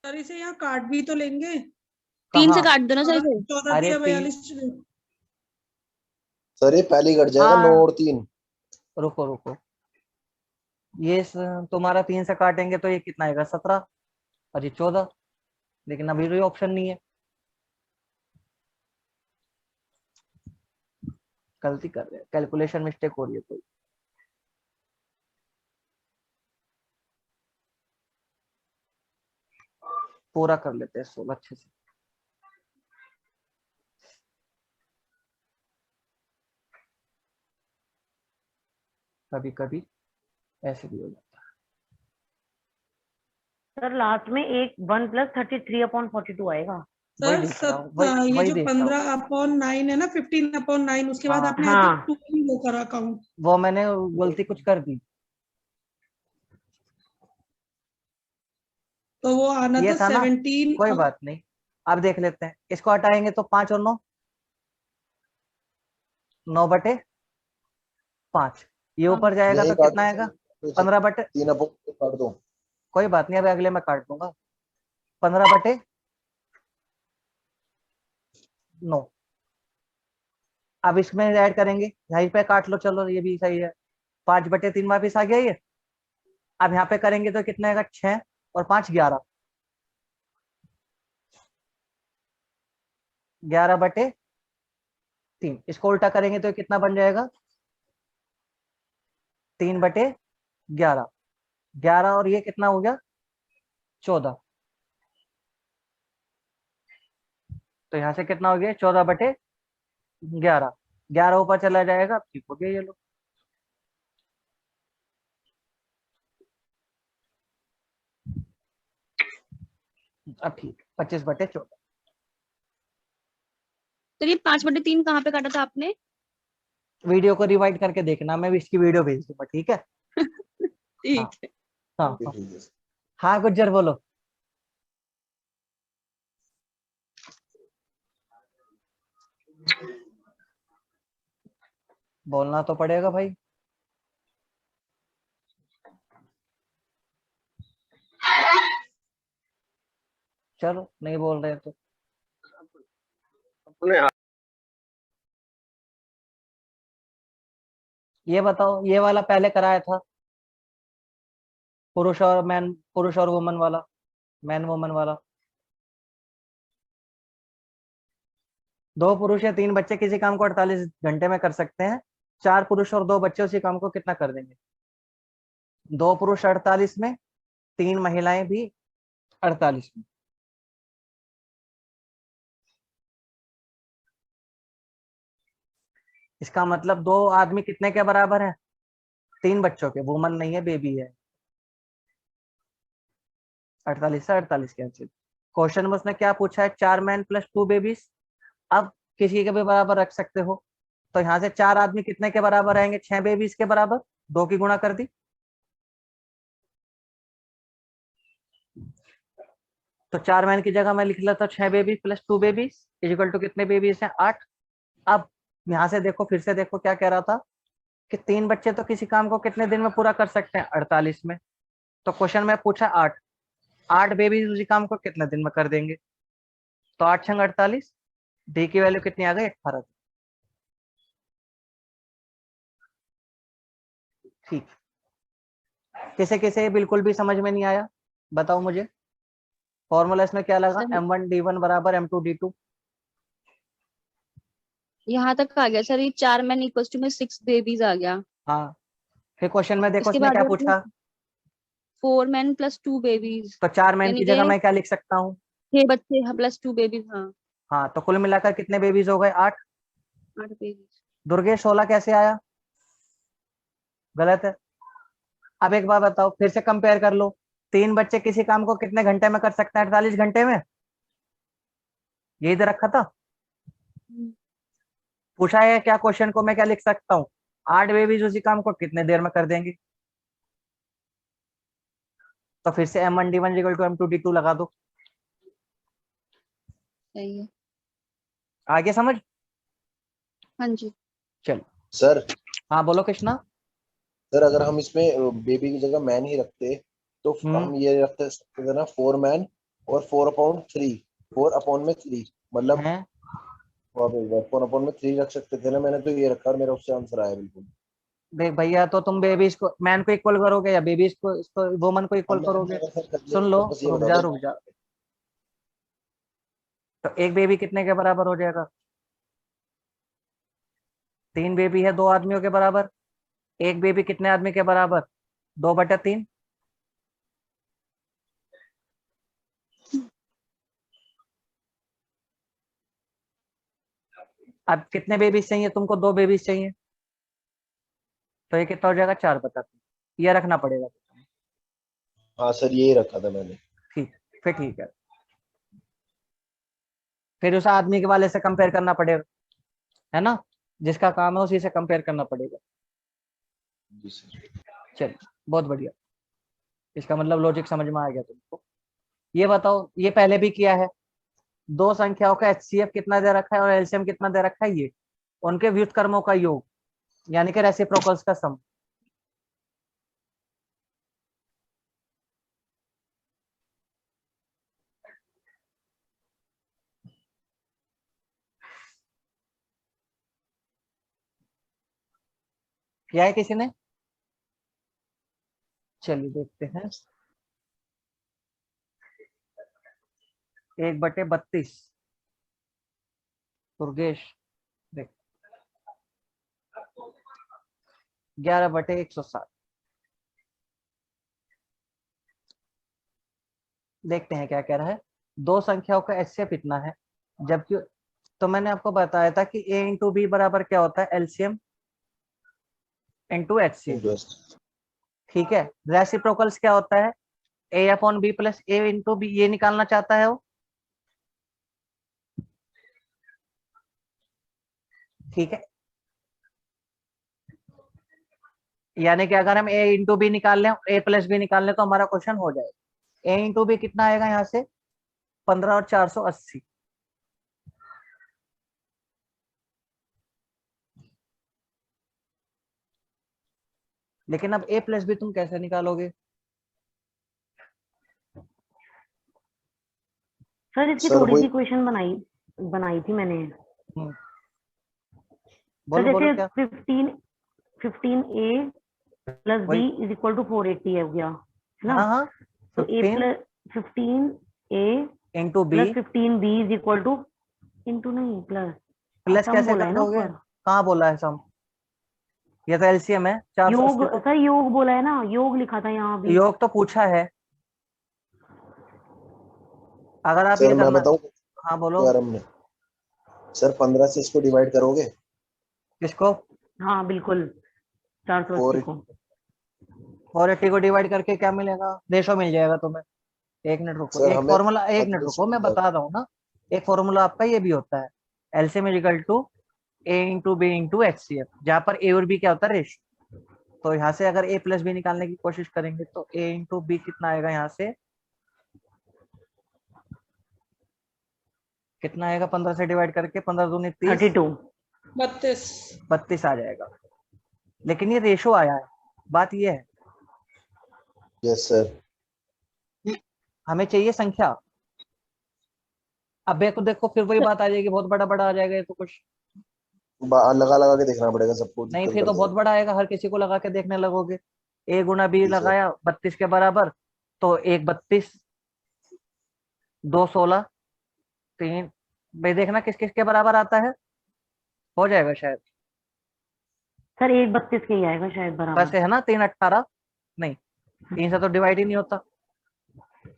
सर इसे यहाँ काट भी तो लेंगे। 3 से कहाँ? काट दो ना सर इसे। 14 अरे 42। सर ये पहले ही कट जाएगा, 9 हाँ। और 3। रुको रुको, ये तुम्हारा 3 से काटेंगे तो ये कितना आएगा 17 और ये 14, लेकिन अभी भी ऑप्शन नहीं है, गलती कर रहे हैं, कैलकुलेशन मिस्टेक हो रही है कोई। पूरा कर लेते हैं 16 अच्छे से। कभी कभी ऐसे भी हो जाता है। सर लास्ट में एक 1 + 33/42 आएगा। वही सर देख रहा हूँ, ये वही जो देख रहा हूँ। 15/9 है ना, 15/9, उसके बाद हाँ। आपने हाँ। आई थिंक 2 वो करा काउंट, वो मैंने गलती कुछ कर दी, तो वो आना ये था था ना, 17। कोई बात नहीं। अब देख लेते हैं, इसको हटाएंगे तो 5 और 9, 9/5, ये हाँ। ऊपर जाएगा यही तो काट कितना दो आएगा सर, 15/, 3 अपॉन काट दो। कोई बात नहीं, अभी अगले में काट दूंगा। 15/9। अब इसमें ऐड करेंगे, यहीं पे काट लो, चलो ये भी सही है। 5/3 वापिस आ गया ये। अब यहाँ पे करेंगे तो कितना आएगा 6 और 5 11, 11/3। इसको उल्टा करेंगे तो कितना बन जाएगा 3/11, 11 और ये कितना हो गया 14, तो यहाँ से कितना हो गया 14/11, 11 ऊपर चला जाएगा, ठीक हो गया ये लो। अब ठीक 25/14। तो ये 5/3 कहाँ पे काटा था आपने? वीडियो को रिवाइंड करके देखना, मैं भी इसकी वीडियो भेज दूंगा, ठीक है। ठीक है। हाँ हाँ, ठीक है। हाँ गुज्जर बोलो। बोलना तो पड़ेगा भाई। चलो नहीं बोल रहे तो ये बताओ, ये वाला पहले कराया था, पुरुष और मैन, पुरुष और वुमन वाला, मैन वुमन वाला। 2 पुरुष या 3 बच्चे किसी काम को 48 घंटे में कर सकते हैं। 4 पुरुष और 2 बच्चे उसी काम को कितना कर देंगे? 2 पुरुष 48 में, 3 महिलाएं भी 48 में। इसका मतलब 2 आदमी कितने के बराबर है? 3 बच्चों के, वुमन नहीं है, बेबी है। 48 से 48 कैंसिल। क्वेश्चन में उसने क्या पूछा है? 4 मैन + 2 बेबीज। अब किसी के भी बराबर रख सकते हो, तो यहाँ से 4 आदमी कितने के बराबर आएंगे? 6 बेबीज के बराबर, 2 की गुणा कर दी। तो 4 मैन की जगह मैं लिख लेता 6 बेबी + 2 बेबीज इक्वल टू कितने बेबीज हैं? 8। अब यहाँ से देखो, फिर से देखो क्या कह रहा था कि 3 बच्चे तो किसी काम को कितने दिन में पूरा कर सकते हैं? 48 में। तो क्वेश्चन में पूछा 8 बेबीज उसी काम को कितने दिन में कर देंगे? तो 8 × 48, डी की वैल्यू कितनी आ गई? 18। ठीक, किसे किसे बिल्कुल भी समझ में नहीं आया बताओ मुझे। फॉर्मूला इसमें क्या लगा? Sir m1d1 = m2d2। यहाँ तक आ गया सर, ये 4 मैन इक्वल्स टू में 6 बेबीज आ गया। हाँ, फिर क्वेश्चन में देखो इसके उसने बाद क्या पूछा, 4 मैन + 2 बेबीज, तो 4 मैन यानी की कि जगह मैं क्या लिख सकता हूँ? 6 बच्चे + 2 बेबीज। हाँ, हाँ, तो कुल मिलाकर कितने बेबीज हो गए? 8। 8 बेबीज। दुर्गेश 16 कैसे आया? गलत है। अब एक बात बताओ, फिर से कंपेयर कर लो, 3 बच्चे किसी काम को कितने घंटे में कर सकते हैं? 48 घंटे में। यही तो रखा था, पूछा है क्या क्वेश्चन को, मैं क्या लिख सकता हूँ? 8 बेबीज उसी काम को कितने देर में कर देंगे? तो फिर से m1d1 = m2d2 लगा दो। सही है। आगे समझ? हाँ जी। चलो सर हाँ बोलो कृष्णा। सर अगर हम इसमें बेबी की जगह मैन ही रखते तो हम ये रखते सकते थे ना 4 मैन और 4/3, 4/3 मतलब है। वहाँ पे 4/3 रख सकते थे ना, मैंने तो ये रखा और मेरा उससे आंसर आया बिल्कुल। देख भैया, तो तुम बेबीज को मैन को इक्वल करोगे या बेबीज को इसको वुमन को अब इक्वल मैन करोगे? अगर सर कर सुन लेंगे लो, तो बस ये रुक बता जा दो। रुक जा। तो एक बेबी कितने के बराबर हो जाएगा? 3 बेबी है 2 आदमियों के बराबर। एक बेबी कितने आदमी के बराबर? 2/3। अब कितने बेबीज चाहिए तुमको? 2 बेबीज चाहिए, तो ये कितना हो जाएगा? 4/3। ये रखना पड़ेगा। हाँ सर यही रखा था मैंने। ठीक, फिर ठीक है। फिर उस आदमी के वाले से कंपेयर करना पड़ेगा, है ना? जिसका काम है उसी से कंपेयर करना पड़ेगा। जी सर। चलिए, बहुत बढ़िया। इसका मतलब लॉजिक समझ में आ गया तुमको। ये बताओ, ये पहले भी किया है। दो संख्याओं का एचसीएफ कितना दे रखा है और एलसीएम कितना दे रखा है, ये उनके व्युत्क्रमों का योग, यानी कि रेसिप्रोकल्स का सम। किया है किसी ने? चलिए देखते हैं। 1/32 दुर्गेश, देख 11/160। देखते हैं क्या कह रहा है। दो संख्याओं का एचसीएफ इतना है, जबकि तो मैंने आपको बताया था कि a इंटू बी बराबर क्या होता है? LCM into HCF. ठीक है। रेसिप्रोकल्स क्या होता है? a/b plus a into B. ये निकालना चाहता है वो। ठीक है, यानी कि अगर हम a इंटू बी निकाल लें, a प्लस बी निकाल लें, तो हमारा क्वेश्चन हो जाएगा। a इंटू बी कितना आएगा यहाँ से? 15 और 480। लेकिन अब a प्लस बी तुम कैसे निकालोगे? सर इसकी सर थोड़ी वही सी क्वेश्चन बनाई बनाई थी मैंने। हम्म, सर बोलो बोलो जैसे क्या। 15a प्लस b वही, इज इक्वल टू 480 है गया, है ना? हाँ हाँ। तो a 15 plus 15a into B. Plus 15b is equal to, into नहीं प्लस, प्लस सम कैसे बोला कर है ना दोगे? ऊपर। कहाँ बोला है सम? ये तो एलसीएम है 480 योग तो। सर, योग बोला है ना, योग लिखा था यहाँ भी। योग तो पूछा है। अगर आप ये सर मैं करना। बताऊं हाँ बोलो। यार, हमने सर 15 से इसको डिवाइड करोगे किसको? हाँ बिल्कुल, 480 4। को। 480 को डिवाइड करके क्या मिलेगा? रेशो मिल जाएगा तुम्हें। एक मिनट रुको, सर एक हमें फॉर्मूला, एक मिनट रुको, मैं 25 बता रहा हूँ ना। एक फॉर्मूला आपका ये भी होता है, LCM is equal to A into B into HCF, जहाँ पर ए और बी क्या होता है? रेशो। तो यहाँ से अगर a प्लस बी निकालने की कोशिश करेंगे तो a इंटू बी कितना आएगा? यहाँ से कितना आएगा? 15 से डिवाइड करके 15 दूनी 30, 32। 32। 32 आ जाएगा। लेकिन ये रेशो आया है, बात ये है। Yes sir. हमें चाहिए संख्या। अब देखो देखो, फिर वही बात आ जाएगी, बहुत बड़ा बड़ा आ जाएगा ये तो कुछ लगा लगा के देखना पड़ेगा, सबको नहीं। दिक्कत फिर कर तो बहुत देगा। बड़ा आएगा, हर किसी को लगा के देखने लगोगे। a गुना बी जी सर। लगाया 32 के बराबर, तो 1 32, 2 16, 3। भाई देखना किस किस के बराबर आता है, हो जाएगा शायद। सर 132 के ही आएगा शायद बराबर। वैसे है ना 3 18, नहीं 3 से तो डिवाइड ही नहीं होता।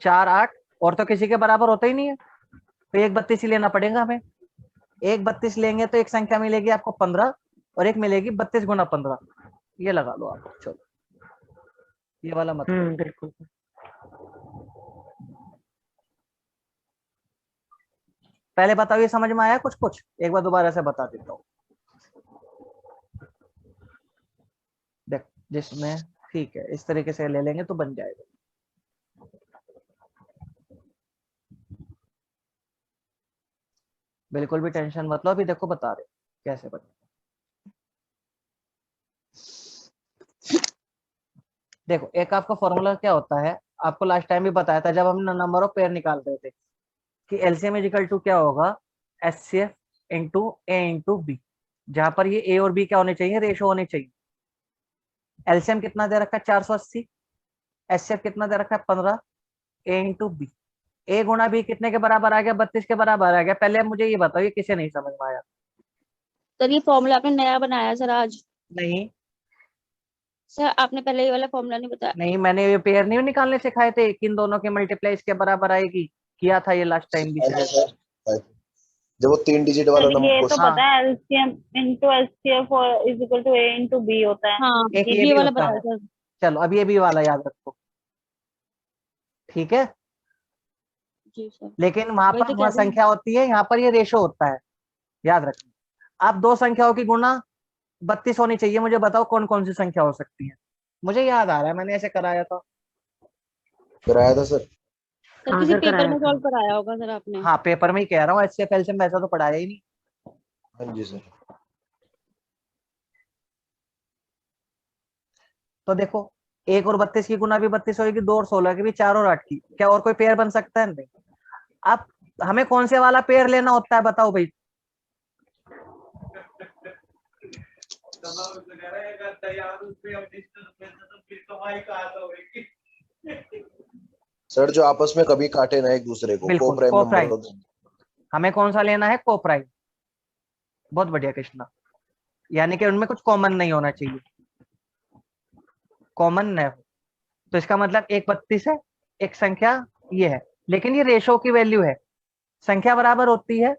4 8, और तो किसी के बराबर होता ही नहीं है, तो 1 32 ही लेना पड़ेगा हमें। 1 32 लेंगे तो एक संख्या मिलेगी आपको 15, और एक मिलेगी 32 गुना 15। ये लगा लो आप, चलो ये वाला मत करो। बिल्कुल। पहले बताओ ये समझ में आया कुछ कुछ? एक बार दोबारा से बता देता हूँ। देख, जिसमें ठीक है इस तरीके से ले लेंगे तो बन जाएगा। बिल्कुल भी टेंशन मत लो, अभी देखो बता रहे कैसे बने। देखो एक आपका फॉर्मूला क्या होता है, आपको लास्ट टाइम भी बताया था जब हम नंबर ऑफ पेयर निकाल रहे थे कि एलसीएम इज इक्वल टू क्या होगा, एचसीएफ इंटू ए इंटू बी, जहां पर ये ए और बी क्या होने चाहिए, रेशो होने चाहिए। एलसीएम कितना दे रखा है 480, एचसीएफ कितना दे रखा है 15, ए इंटू बी, ए गुणा बी कितने के बराबर आ गया, 32 के बराबर आ गया। पहले मुझे ये बताओ ये किसे नहीं समझ में आया? सर ये फॉर्मूला आपने नया बनाया सर आज? नहीं सर आपने पहले ये वाला फॉर्मूला नहीं बताया? नहीं, मैंने ये पेयर नहीं निकालने सिखाए थे कि इन दोनों के मल्टीप्लाई इसके बराबर आएगी, किया था ये लास्ट टाइम भी हाँ जी शायद। सर, जब वो 3 डिजिट वाला सर ये नंबर तो हाँ। पता है, LCM into HCF is equal to A into B होता है। हाँ एक ये ये भी भी वाला होता बताया है। सर। चलो अब ये भी वाला याद रखो, ठीक है। जी सर। लेकिन वहां वही पर तो वहाँ कह रही हूँ। संख्या होती है, यहाँ पर ये रेशो होता है, याद रखना। आप दो संख्याओं की गुणा 32 होनी चाहिए। मुझे बताओ कौन कौन सी संख्या हो सकती है? मुझे याद आ रहा है मैंने ऐसे कराया था। कराया था सर। सर हाँ किसी सर, पेपर कराया में था। सॉल्व कराया होगा सर आपने। हाँ पेपर में ही कह रहा हूँ, एचसीएफ एलसीएम वैसा तो पढ़ाया ही नहीं। हाँ जी सर। तो देखो 1 और 32 की गुना भी 32 होगी, 2 और 16 की भी, 4 और 8 की, क्या और कोई पेयर बन सकता है? नहीं। अब हमें कौन से वाला पेयर लेना होता है बताओ भाई? सर जो आपस में कभी काटे ना एक दूसरे को, बिल्कुल, कोप्राइम नंबर कोप्राइम। होते हैं। हमें कौन सा लेना है? कोप्राइम। बहुत बढ़िया कृष्णा, यानी कि उनमें कुछ कॉमन नहीं होना चाहिए, कॉमन न हो। तो इसका मतलब एक 32 है, एक संख्या ये है, लेकिन ये रेशो की वैल्यू है। संख्या बराबर होती है,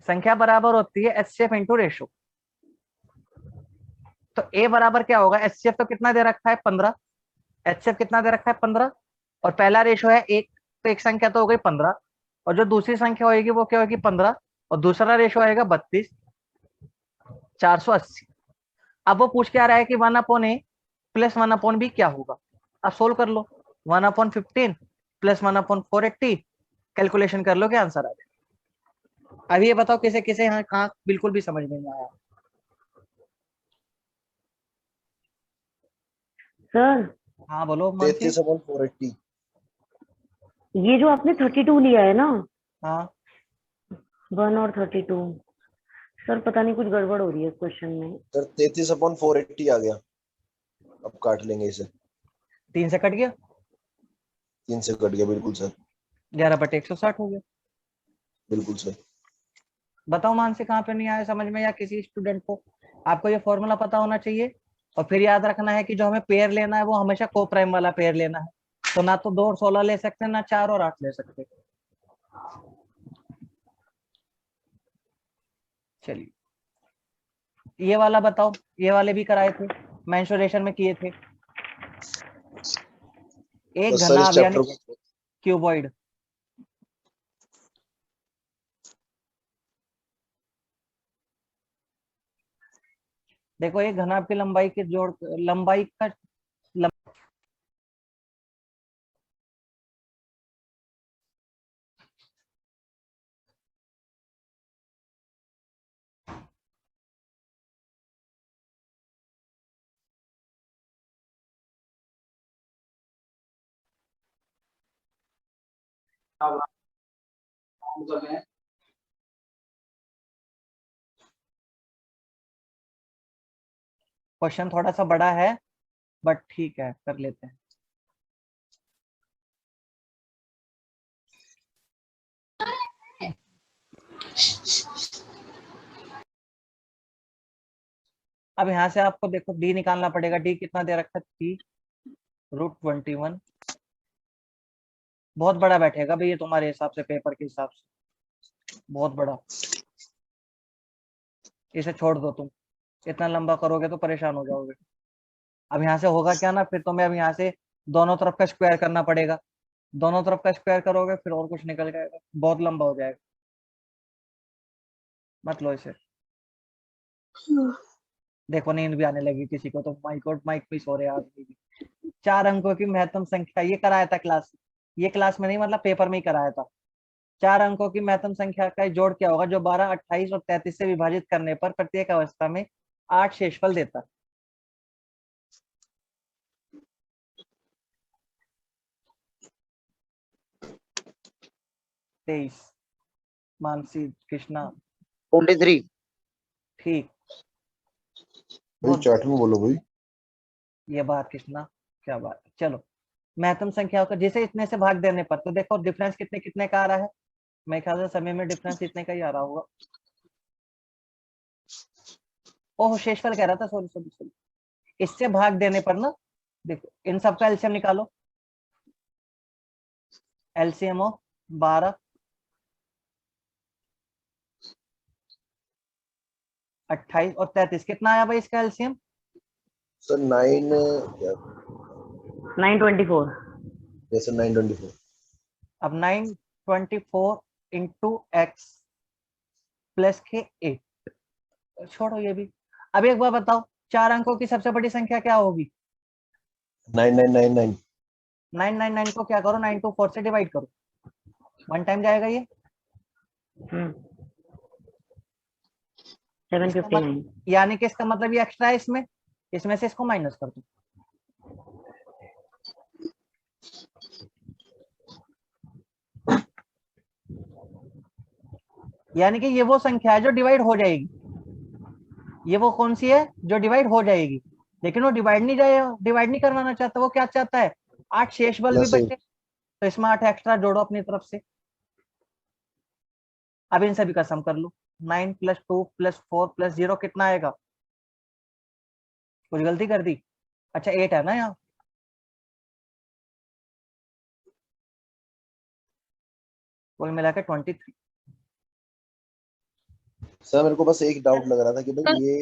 संख्या बराबर होती है एचसीएफ इंटू रेशो। तो ए बराबर क्या होगा, एचसीएफ तो कितना दे रखा है 15, एचसीएफ कितना दे रखा है 15, और पहला रेशो है एक, तो एक संख्या तो हो गई 15, और जो दूसरी संख्या होगी वो क्या होगी 15, और दूसरा रेशो आएगा 32, 480। अब वो पूछ के आ रहा है कि 1/a प्लस 1/b क्या होगा? अब सोल्व कर लो, 1/15 प्लस 1/480, कैलकुलेशन कर लो क्या आंसर आ जाएगा। अब ये बताओ किसे किसे यहाँ कहाँ बिल्कुल भी समझ में नहीं आया? सर हाँ बोलो मानसी। 33/480। ये जो आपने 32 लिया है ना, हाँ 1 और 32, सर पता नहीं कुछ गड़बड़ हो रही है क्वेश्चन में। सर 33/480 आ गया। अब काट लेंगे इसे। 3 से कट गया, 3 से कट गया, बिल्कुल सर। 11/160 हो गया। बिल्कुल सर। बताओ मानसी कहाँ पे नहीं आया समझ में, या किसी स्टूडेंट को? आपको ये फॉर्मूला पता होना चाहिए, और फिर याद रखना है कि जो हमें पेयर लेना है वो हमेशा को प्राइम वाला पेयर लेना है। तो ना तो 2 और 16 ले सकते हैं, ना 4 और 8 ले सकते। चलिए ये वाला बताओ, ये वाले भी कराए थे, मेंसुरेशन में किए थे। एक तो सर इस घनाभ यानी चैप्टर को क्यूबॉइड, देखो एक घनाभ की लंबाई के जोड़, लंबाई का क्वेश्चन थोड़ा सा बड़ा है, बट ठीक है कर लेते हैं। अब यहाँ से आपको देखो डी निकालना पड़ेगा। डी कितना दे रखा है 3√21। बहुत बड़ा बैठेगा भाई ये तुम्हारे हिसाब से, पेपर के हिसाब से बहुत बड़ा। इसे छोड़ दो, तुम इतना लंबा करोगे तो परेशान हो जाओगे। अब यहाँ से होगा क्या ना, फिर तुम्हें अब यहाँ से दोनों तरफ का स्क्वायर करना पड़ेगा। दोनों तरफ का स्क्वायर करोगे फिर और कुछ निकल जाएगा, बहुत लंबा हो जाएगा। मत लो इसे। देखो नींद भी आने लगी किसी को तो, माइक मिस हो रहे हैं आदमी भी। 4 अंकों की महत्तम संख्या, ये कराया था क्लास, ये क्लास में नहीं मतलब पेपर में ही कराया था। 4 अंकों की महत्तम संख्या का जोड़ क्या होगा जो 12, 28 और 33 से विभाजित करने पर प्रत्येक अवस्था में 8 शेषफल देता है। 23, मानसी, कृष्णा, 23। ठीक। भाई बहुत चैट में बोलो भाई। ये बात कृष्णा, क्या बात है। चलो महत्तम संख्याओं का जिसे इतने से भाग देने पर, तो देखो डिफरेंस कितने कितने का आ रहा है, मेरे ख्याल से समय में डिफरेंस इतने का ही आ रहा होगा। ओह शेषफल कह रहा था, सॉरी सॉरी सॉरी। इससे भाग देने पर ना, देखो इन सबका एलसीएम निकालो। एलसीएम हो 12, 28 और 33, कितना आया भाई इसका एलसीएम? सर 9 924। जैसे 924। अब 924 इंटू एक्स प्लस के 8, छोड़ो ये भी। अब एक बार बताओ, 4 अंकों की सबसे बड़ी संख्या क्या होगी? 9999। 999 को क्या करो, 924 से डिवाइड करो, 1 टाइम जाएगा ये। 759। यानी कि इसका मतलब ये एक्स्ट्रा है, इसमें से इसको माइनस कर दो। यानी कि ये वो संख्या है जो डिवाइड हो जाएगी। ये वो कौन सी है जो डिवाइड हो जाएगी, लेकिन वो डिवाइड नहीं करवाना चाहता। वो क्या चाहता है, 8 शेष बल भी प्लस 8। बचे, तो इसमें 8 एक्स्ट्रा जोड़ो अपनी तरफ से। अब इन सभी का सम कर लो, 9 + 2 + 4 + 0 कितना आएगा? कुछ गलती कर दी? अच्छा 8 है ना यहाँ, कुल मिलाकर 23। सर मेरे को बस एक डाउट लग रहा था कि भाई ये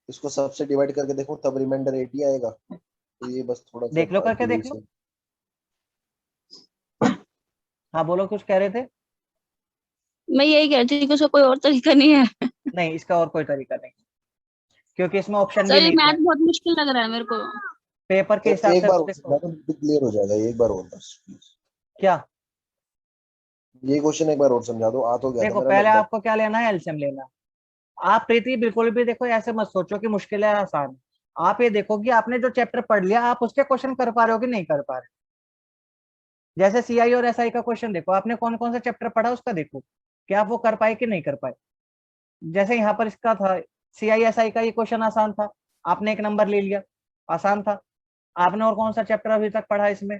इसको सबसे डिवाइड करके देखो तब रिमाइंडर 8 ही आएगा, तो ये बस थोड़ा सा देख लो करके देख लो। हाँ बोलो, कुछ कह रहे थे? मैं यही कह रही थी कि उसका कोई और तरीका नहीं है। नहीं, इसका और कोई तरीका नहीं, क्योंकि इसमें ऑप्शन भी सर ये नहीं मैथ है। बहुत मुश्किल लग रहा है मेरे को। पेपर के हिसाब एक से बार तो और देखो। समझा तो क्लियर हो जाएगा, ये एक बार और बस please। क्या? ये क्वेश्चन एक बार और समझा दो, आ तो गया था देखो मेरा पहले लगभग। आपको क्या लेना है, एलसीएम लेना है। आप प्रीति बिल्कुल भी देखो ऐसे मत सोचो कि मुश्किल है आसान है। आप ये देखो कि आपने जो चैप्टर पढ़ लिया, आप उसके क्वेश्चन कर पा रहे हो कि नहीं कर पा रहे। जैसे सीआई और एसआई का क्वेश्चन देखो, आपने कौन कौन सा चैप्टर पढ़ा उसका देखो कि आप वो कर पाए कि नहीं कर पाए। जैसे यहाँ पर इसका था, सीआई एसआई का ये क्वेश्चन आसान था, आपने 1 नंबर ले लिया, आसान था। आपने और कौन सा चैप्टर अभी तक पढ़ा इसमें?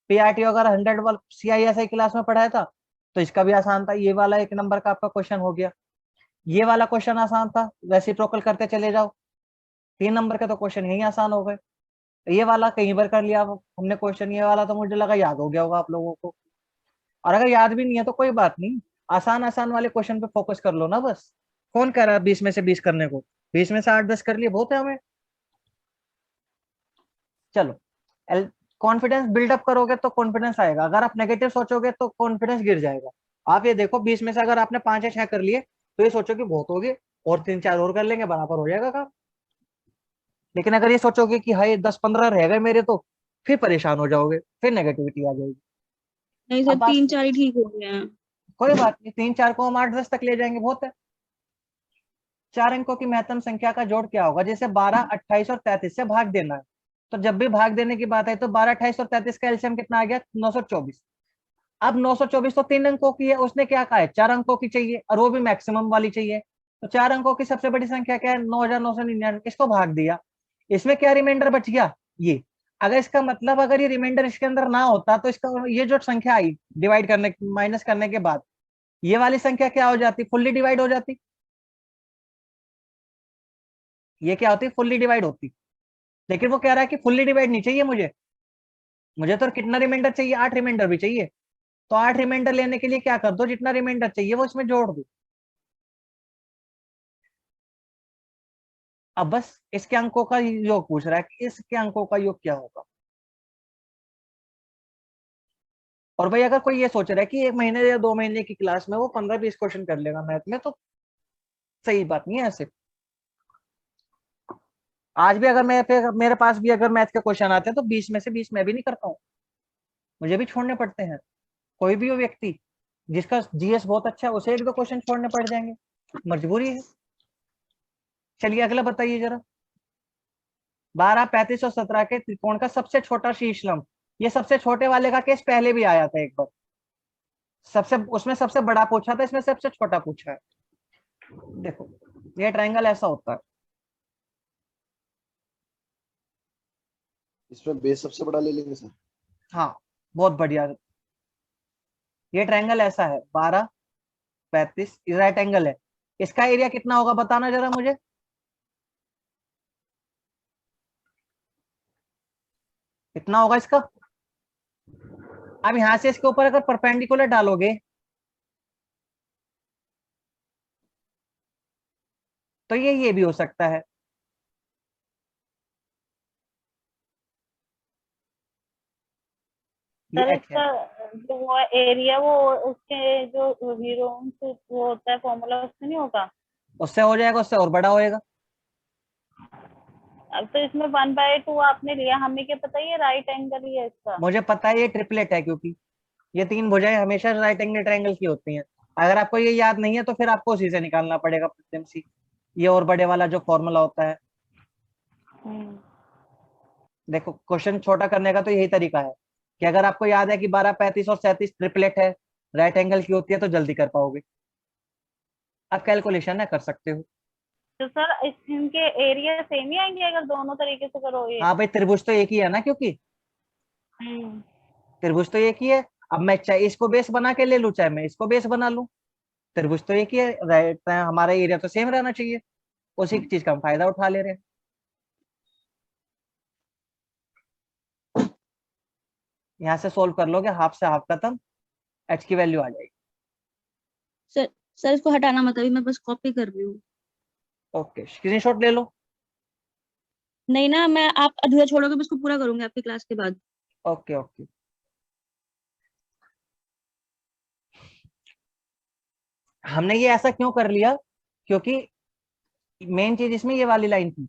पीआरटी अगर 100 वाला सीआई एसआई क्लास में पढ़ाया था तो इसका भी आसान था, ये वाला 1 नंबर का आपका क्वेश्चन हो गया। ये वाला क्वेश्चन आसान था, रेसिप्रोकल करते चले जाओ, 3 नंबर के तो क्वेश्चन यही आसान हो गए। ये वाला कई बार कर लिया हमने क्वेश्चन, ये वाला तो मुझे लगा याद हो गया होगा आप लोगों को। और अगर याद भी नहीं है तो कोई बात नहीं, आसान आसान वाले क्वेश्चन पे फोकस कर लो ना बस। कौन कह रहा है 20 में से 20 करने को? 20 में से 8-10 कर लिए बहुत है हमें। चलो, कॉन्फिडेंस बिल्डअप करोगे तो कॉन्फिडेंस आएगा, अगर आप नेगेटिव सोचोगे तो कॉन्फिडेंस गिर जाएगा। आप ये देखो 20 में से अगर आपने 5 या 6 कर लिए तो ये सोचो कि बहुत हो गए, और 3-4 और कर लेंगे, बराबर हो जाएगा काम। लेकिन अगर ये सोचोगे कि हाय 10-15 रह गए मेरे, तो फिर परेशान हो जाओगे, फिर नेगेटिविटी आ जाएगी। नहीं सर, अब बात 3-4 ही ठीक हो गए हैं। कोई बात नहीं, 3-4 को हम 8-10 तक ले जाएंगे, बहुत है। 4 अंकों की महत्तम संख्या का जोड़ क्या होगा? जैसे 12, 28 और 33 से भाग देना है, तो जब भी भाग देने की बात है तो 12, 28 और 33 का एलसीएम कितना आ गया? 924। अब 924 तो 3 अंकों की है, उसने क्या कहा है 4 अंकों की चाहिए, और वो भी मैक्सिमम वाली चाहिए। तो 4 अंकों की सबसे बड़ी संख्या क्या है? 9999। इसको भाग दिया, इसमें क्या रिमाइंडर बच गया? ये। अगर इसका मतलब अगर ये रिमाइंडर इसके अंदर ना होता तो इसका ये जो संख्या आई डिवाइड करने माइनस करने के बाद, ये वाली संख्या क्या हो जाती? फुल्ली डिवाइड हो जाती। ये क्या होती? फुल्ली डिवाइड होती। लेकिन वो कह रहा है कि फुल्ली डिवाइड नहीं चाहिए मुझे, मुझे तो कितना रिमाइंडर चाहिए? 8 रिमाइंडर भी चाहिए। तो 8 रिमाइंडर लेने के लिए क्या कर दो, जितना रिमाइंडर चाहिए वो इसमें जोड़ दो। अब बस इसके अंकों का योग पूछ रहा है कि इसके अंकों का योग क्या होगा। और भाई अगर कोई ये सोच रहा है कि 1 महीने या 2 महीने की क्लास में वो 15-20 क्वेश्चन कर लेगा मैथ में, तो सही बात नहीं है ऐसे। आज भी अगर मेरे पास भी अगर मैथ के क्वेश्चन आते हैं तो 20 में से 20 मैं भी नहीं करता हूँ, मुझे भी छोड़ने पड़ते हैं। कोई भी वो व्यक्ति जिसका जीएस बहुत अच्छा है, उसे 1-2 क्वेश्चन छोड़ने पड़ जाएंगे, मजबूरी है। चलिए अगला बताइए जरा। 12, 35 और 17 के त्रिकोण का सबसे छोटा शीर्ष लंब, ये सबसे छोटे वाले का केस पहले भी आया था एक बार। सबसे उसमें सबसे बड़ा पूछा था, इसमें सबसे छोटा पूछा है। देखो ये ट्रायंगल ऐसा होता है। इसमें बेस सबसे बड़ा ले लेंगे सर। हाँ बहुत बढ़िया। ये ट्रायंगल ऐसा है, 12 35 राइट एंगल है। इसका एरिया कितना होगा बताना जरा मुझे। कितना होगा इसका। अब यहां से इसके ऊपर अगर परपेंडिकुलर डालोगे तो ये भी हो सकता है। ये सर एच है। इसका जो वो एरिया वो उसके जो जीरो वो होता है फॉर्मूला उससे नहीं होगा। उससे हो जाएगा, उससे और बड़ा होएगा। अब तो इसमें 1/2 आपने लिया, हमें क्या पता ये राइट एंगल ही है इसका। मुझे पता है ये ट्रिपलेट है, क्योंकि ये 3 भुजाएं हमेशा राइट एंगल ट्रायंगल की होती हैं। अगर आपको ये याद नहीं है तो फिर आपको उसी से निकालना पड़ेगा प्रत्यम सी, ये और बड़े वाला जो फॉर्मूला होता है। हम्म। देखो क्वेश्चन छोटा करने का तो यही तरीका है कि अगर आपको याद है कि 12 35 और 37 ट्रिपलेट है, राइट एंगल की होती है, तो जल्दी कर पाओगे। आप कैलकुलेशन है कर सकते हो। तो सर इनके एरिया सेम ही आएंगे अगर दोनों तरीके से करो ये। हाँ भाई त्रिभुज तो एक ही है ना, क्योंकि हम्म। त्रिभुज तो एक ही है। अब मैं चाहे इसको बेस बना के ले लूं, चाहे मैं इसको बेस बना लूं, त्रिभुज तो एक ही है, राइट हमारा एरिया तो सेम रहना चाहिए। उसी चीज का हम फायदा उठा ले रहे हैं। यहाँ से सोल्व कर लोगे, हाफ से हाफ खत्म, एच की वैल्यू आ जाएगी। सर सर इसको हटाना मत, अभी मैं बस कॉपी कर रही हूँ। ओके स्क्रीनशॉट ले लो। नहीं ना, मैं आप अधूरा छोड़ोगे, मैं इसको पूरा करूंगी आपकी क्लास के बाद। Okay okay. हमने ये ऐसा क्यों कर लिया, क्योंकि मेन चीज इसमें ये वाली लाइन थी।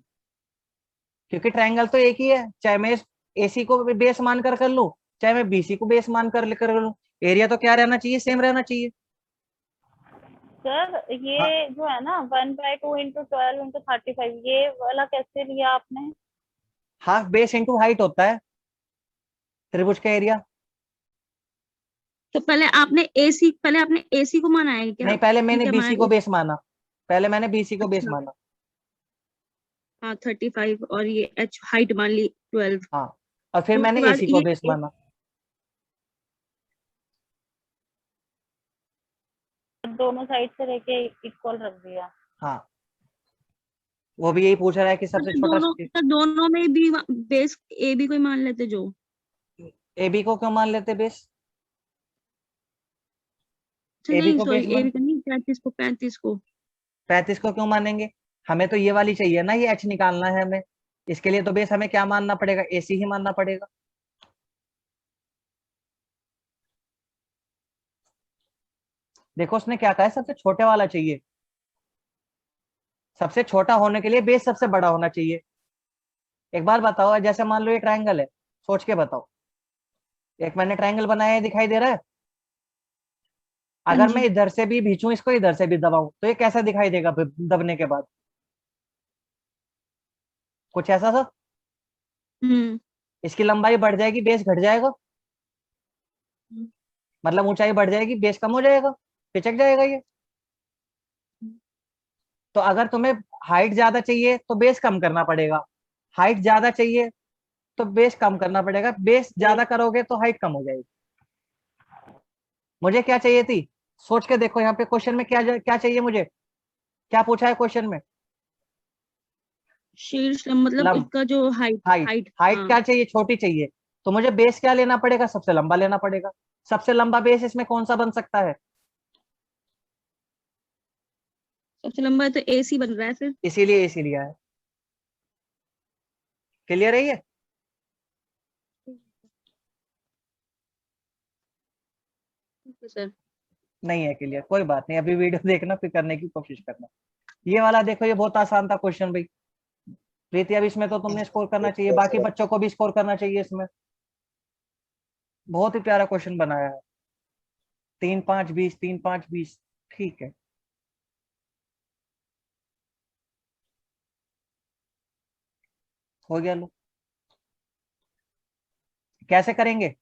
क्योंकि ट्रायंगल तो एक ही है, चाहे मैं एसी को बेस मान कर लूं, चाहे मैं बीसी को बेस मान कर लूं, एरिया तो क्या रहना चाहिए, सेम रहना चाहिए। सर हाँ, ये जो है ना 1/2 इंटू 12 इंटू 35 ये वाला कैसे लिया आपने। हाफ बेस इंटू हाइट होता है त्रिभुज का एरिया। तो पहले आपने एसी को माना है क्या? नहीं, पहले कि मैंने क्या माना बीसी को है? बेस माना। पहले मैंने बीसी को बेस अच्छा। माना। हाँ 35 और ये एच हाइट मान ली 12। हाँ, और फिर उसके मैंने बाद एसी को ये बेस माना। दोनों साइड से लेके इक्वल रख दिया। हाँ, वो भी यही पूछ रहा है कि सबसे छोटा। तो दोनों में भी बेस ए बी को ही मान लेते जो। ए बी को क्यों मान लेते बेस। अच्छा ए बी नहीं को सॉरी, बेस ए मान, बी को नहीं, 35 को। 35 को क्यों मानेंगे। हमें तो ये वाली चाहिए ना, ये एच निकालना है हमें। इसके लिए तो बेस हमें क्या मानना पड़ेगा, एसी ही मानना पड़ेगा। देखो उसने क्या कहा है, सबसे छोटे वाला चाहिए। सबसे छोटा होने के लिए बेस सबसे बड़ा होना चाहिए। एक बार बताओ, जैसे मान लो ये ट्रायंगल है, सोच के बताओ। एक मैंने ट्रायंगल बनाया है, दिखाई दे रहा है। हाँ अगर मैं जी। इधर से भी खींचूं इसको, इधर से भी दबाऊं, तो ये कैसा दिखाई देगा फिर दबने के बाद। कुछ ऐसा था। हम्म। इसकी लंबाई बढ़ जाएगी, बेस घट जाएगा। मतलब ऊंचाई बढ़ जाएगी, बेस कम हो जाएगा, पिचक जाएगा ये। तो अगर तुम्हें हाइट ज्यादा चाहिए तो बेस कम करना पड़ेगा, हाइट ज्यादा चाहिए तो बेस कम करना पड़ेगा, बेस ज्यादा करोगे तो हाइट कम हो जाएगी। मुझे क्या चाहिए थी, सोच के देखो यहाँ पे क्वेश्चन में क्या क्या चाहिए मुझे। क्या पूछा है क्वेश्चन में। शीर्ष मतलब लंब, उसका जो हाइट हाइट। हाइट हाइट हाँ। क्या चाहिए, छोटी चाहिए। तो मुझे बेस क्या लेना पड़ेगा, सबसे लंबा लेना पड़ेगा। सबसे लंबा बेस इसमें कौन सा बन सकता है। सबसे लंबा तो एसी बन रहा है फिर। इसीलिए एसी लिया है। क्लियर है ये। ठीक है सर। नहीं है क्लियर, कोई बात नहीं, अभी वीडियो देखना फिर करने की कोशिश करना। ये वाला देखो, ये बहुत आसान था क्वेश्चन भाई। प्रीति अब इसमें तो तुमने स्कोर करना चाहिए, बाकी बच्चों को भी स्कोर करना चाहिए इसमें। बहुत ही प्यारा क्वेश्चन बनाया है। 3 5 20, 3 5 20। ठीक है, हो गया लो। कैसे करेंगे।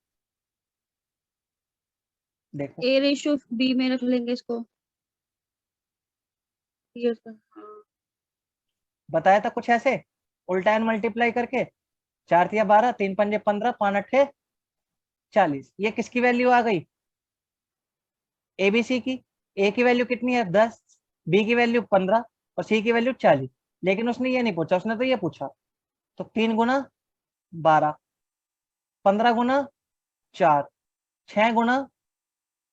देखो A रेशियो B में रख लेंगे इसको। ये उसका, हाँ। बताया था कुछ ऐसे, उल्टा एन मल्टीप्लाई करके, 4 तिया 12, 3 पंजे 15, 5 अट्ठे 40। ये किसकी वैल्यू आ गई? एबीसी की। ए की वैल्यू कितनी है? 10, बी की वैल्यू 15 और सी की वैल्यू 40। लेकिन उसने ये नहीं पूछा, उसने तो ये पूछा। तो 3 गुना 12, 15 गुना 4, 6 गुना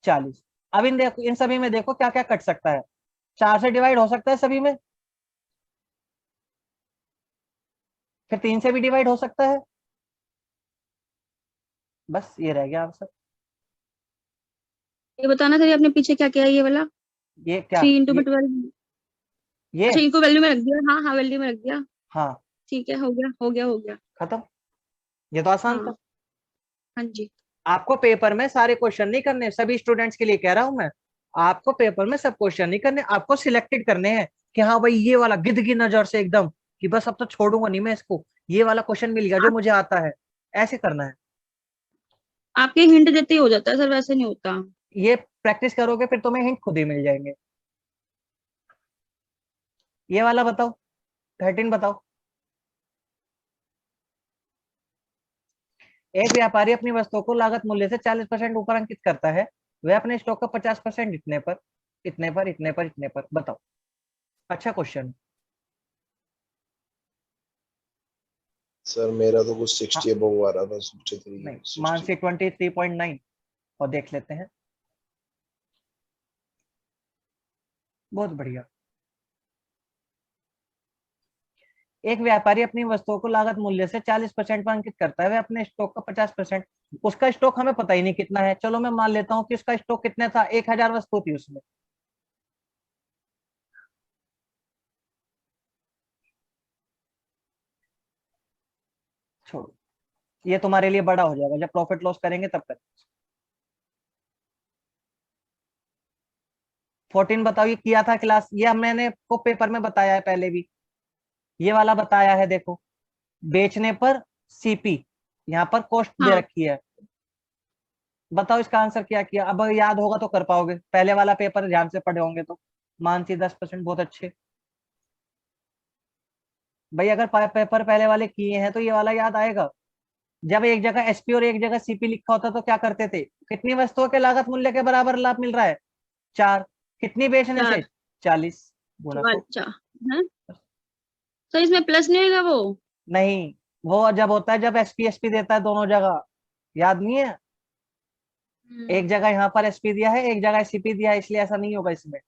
40। अब इन सभी में देखो क्या क्या कट सकता है। 4 से डिवाइड हो सकता है सभी में, फिर 3 से भी डिवाइड हो सकता है। बस ये रह गया आंसर। ये बताना सर, ये आपने पीछे क्या किया, ये वाला ये क्या 3 इंटू 12। ये अच्छा, इनको वैल्यू में रख दिया। हाँ हाँ, वैल्यू में रख दिया। हाँ, ठीक है, हो गया हो गया हो गया। खत्म। ये तो आसान हाँ था। हाँ जी। आपको पेपर में सारे क्वेश्चन नहीं करने, सभी स्टूडेंट्स के लिए कह रहा हूं मैं। आपको पेपर में सब क्वेश्चन नहीं करने, आपको सिलेक्टेड करने हैं कि हाँ भाई ये वाला गिद्ध की नजर से एकदम, कि बस अब तो छोड़ूंगा नहीं मैं इसको, ये वाला क्वेश्चन मिल गया जो आप, मुझे आता है, ऐसे करना है। आपके हिंट देते ही हो जाता है सर, वैसे नहीं होता। ये प्रैक्टिस करोगे फिर तुम्हें हिंट खुद ही मिल जाएंगे। ये वाला बताओ, 13 बताओ। एक व्यापारी अपनी वस्तुओं को लागत मूल्य से 40% ऊपर अंकित करता है, वह अपने स्टॉक का 50% इतने पर, इतने पर, इतने पर, इतने पर। बताओ। अच्छा क्वेश्चन। सर मेरा तो कुछ हाँ 60 अबव आ रहा था, 63 नहीं, 60। मानसी 23.9 और देख लेते हैं। बहुत बढ़िया। एक व्यापारी अपनी वस्तुओं को लागत मूल्य से 40% पर अंकित करता है, वह अपने स्टॉक का 50%, उसका स्टॉक हमें पता ही नहीं कितना है। चलो मैं मान लेता हूं कि उसका स्टॉक कितना था, 1000 वस्तु थी उसमें। छोड़ो, ये तुम्हारे लिए बड़ा हो जाएगा, जब प्रॉफिट लॉस करेंगे तब तक। 14 बताओ, ये किया था क्लास, ये मैंने को पेपर में बताया है पहले भी, ये वाला बताया है। देखो, बेचने पर सीपी, यहाँ पर कॉस्ट दे हाँ रखी है। बताओ इसका आंसर क्या किया। अब याद होगा तो कर पाओगे, पहले वाला पेपर ध्यान से पढ़े होंगे तो। मानसी 10%, बहुत अच्छे भाई। अगर पेपर पहले वाले किए हैं तो ये वाला याद आएगा। जब एक जगह एसपी और एक जगह सीपी लिखा होता तो क्या करते थे? कितनी वस्तुओं के लागत मूल्य के बराबर लाभ मिल रहा है? 4। कितनी बेचने से? 4। 40 गुना 100। अच्छा है सर, इसमें प्लस नहीं होगा वो? नहीं, वो जब होता है जब एसपी एसपी देता है दोनों जगह, याद नहीं है? एक जगह यहाँ पर एसपी दिया है, एक जगह सीपी दिया है, इसलिए ऐसा नहीं होगा इसमें।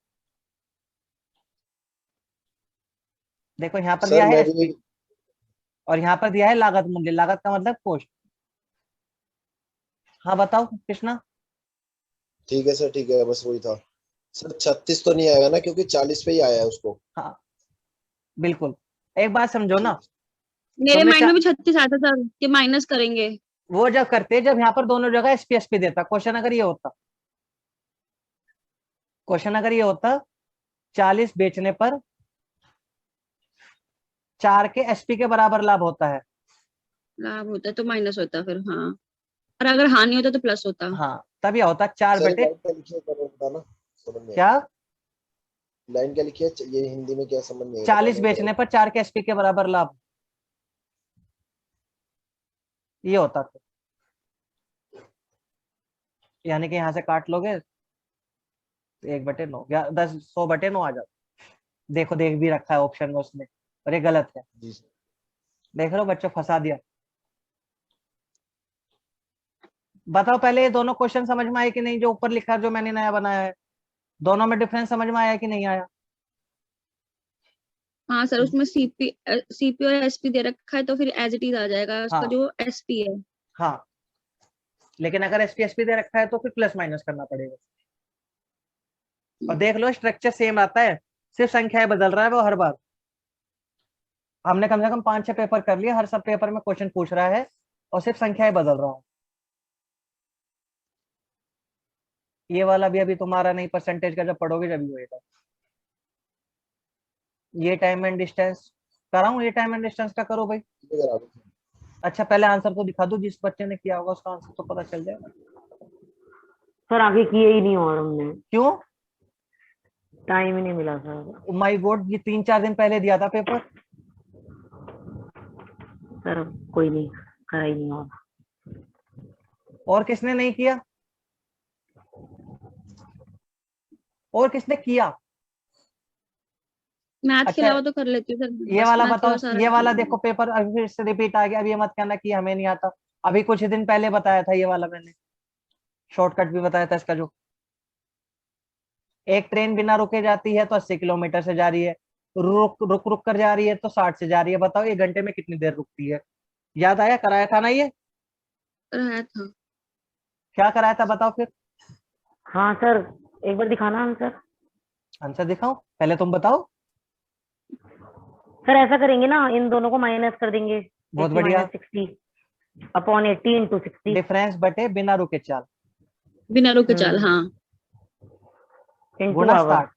देखो यहाँ पर दिया सर है मैं भी। एसपी और यहाँ पर दिया है लागत मूल्य, लागत का मतलब कॉस्ट। हाँ बताओ कृष्णा। ठीक है सर, ठीक है, बस वही था। सर 36 तो नहीं आएगा ना, क्योंकि 40 पे ही आया है उसको। हाँ बिल्कुल। एक बात समझो ना, ठीक। मेरे तुमने माइंड क्या, में भी 36 आता था कि माइनस करेंगे। वो जब करते जब यहाँ पर दोनों जगह एसपी एसपी देता। क्वेश्चन अगर ये होता, क्वेश्चन अगर ये होता 40 बेचने पर 4 के एसपी के बराबर लाभ होता है। लाभ होता तो माइनस होता फिर, हाँ। और अगर हानि होता तो प्लस होता। हाँ, तब यह होता 4 सर बटे लाइन क्या लिखी है, कर बताना, समझ नहीं क्या, आया। लाइन क्या लिखी है ये हिंदी में, क्या समझ नहीं है, 40 बताना एक बार। बेचने पर 4 के एसपी के बराबर लाभ, ये होता था। यानी कि यहाँ से काट लोगे तो 1/9 या 10 100/9 आ जाता। देखो, देख भी रखा है ऑप्शन में उसने, और ये गलत है। जी सर। देख लो बच्चों, फंसा दिया। बताओ पहले ये दोनों क्वेश्चन समझ में आए कि नहीं, जो ऊपर लिखा है जो मैंने नया बनाया है, दोनों में डिफरेंस समझ में आया कि नहीं आया? हाँ सर, उसमें सीपी और एसपी दे रखा है तो फिर एज इट इज आ जाएगा उसका हाँ जो एसपी है। हाँ, लेकिन अगर एसपी एसपी दे रखा है तो फिर प्लस माइनस करना पड़ेगा। और देख लो स्ट्रक्चर सेम आता है, सिर्फ संख्याएं बदल रहा है वो हर बार। हमने कम से कम 5-6 पेपर कर लिए, हर सब पेपर में क्वेश्चन पूछ रहा है और सिर्फ संख्याएं बदल रहा है। ये वाला भी अभी तुम्हारा नहीं, परसेंटेज का जब पढ़ोगे जब होएगा। ये टाइम एंड डिस्टेंस कराऊं, ये टाइम एंड डिस्टेंस का करो भाई। ये करा दो। अच्छा पहले आंसर तो दिखा दो, जिस बच्चे ने किया होगा उसका आंसर तो पता चल जाएगा। सर आगे किए ही नहीं और हमने, क्यों? टाइम ही नहीं मिला सर। माय गॉड, ये 3-4 दिन पहले दिया था पेपर। सर कोई नहीं, करा ही नहीं और। और किसने नहीं किया? और किसने किया? मैथ के अच्छा, अलावा तो कर लेती हूँ सर, ये बस वाला मैथ के बताओ, अलावा सारा ये कर वाला लेती देखो हूँ। पेपर अभी फिर से रिपीट आ गया। अब ये मत कहना कि हमें नहीं आता। अभी कुछ दिन पहले बताया था ये वाला मैंने, शॉर्टकट भी बताया था इसका। जो एक ट्रेन बिना रुके जाती है तो 80 किलोमीटर से जा रही है, रुक रुक रुक कर जा रही है तो 60 से जा रही है। बताओ 1 घंटे में कितनी देर रुकती है? याद आया? कराया था ना ये? कराया था। क्या कराया था बताओ फिर। हाँ सर, एक बार दिखाना आंसर। आंसर दिखाओ, पहले तुम बताओ। सर ऐसा करेंगे ना, इन दोनों को माइनस कर देंगे। बहुत 80 बढ़िया। Minus 60 upon 80 into 60। डिफरेंस बटे बिना रुके चाल बिना रुके चाल, हाँ। इंटू गुना आवर। 60।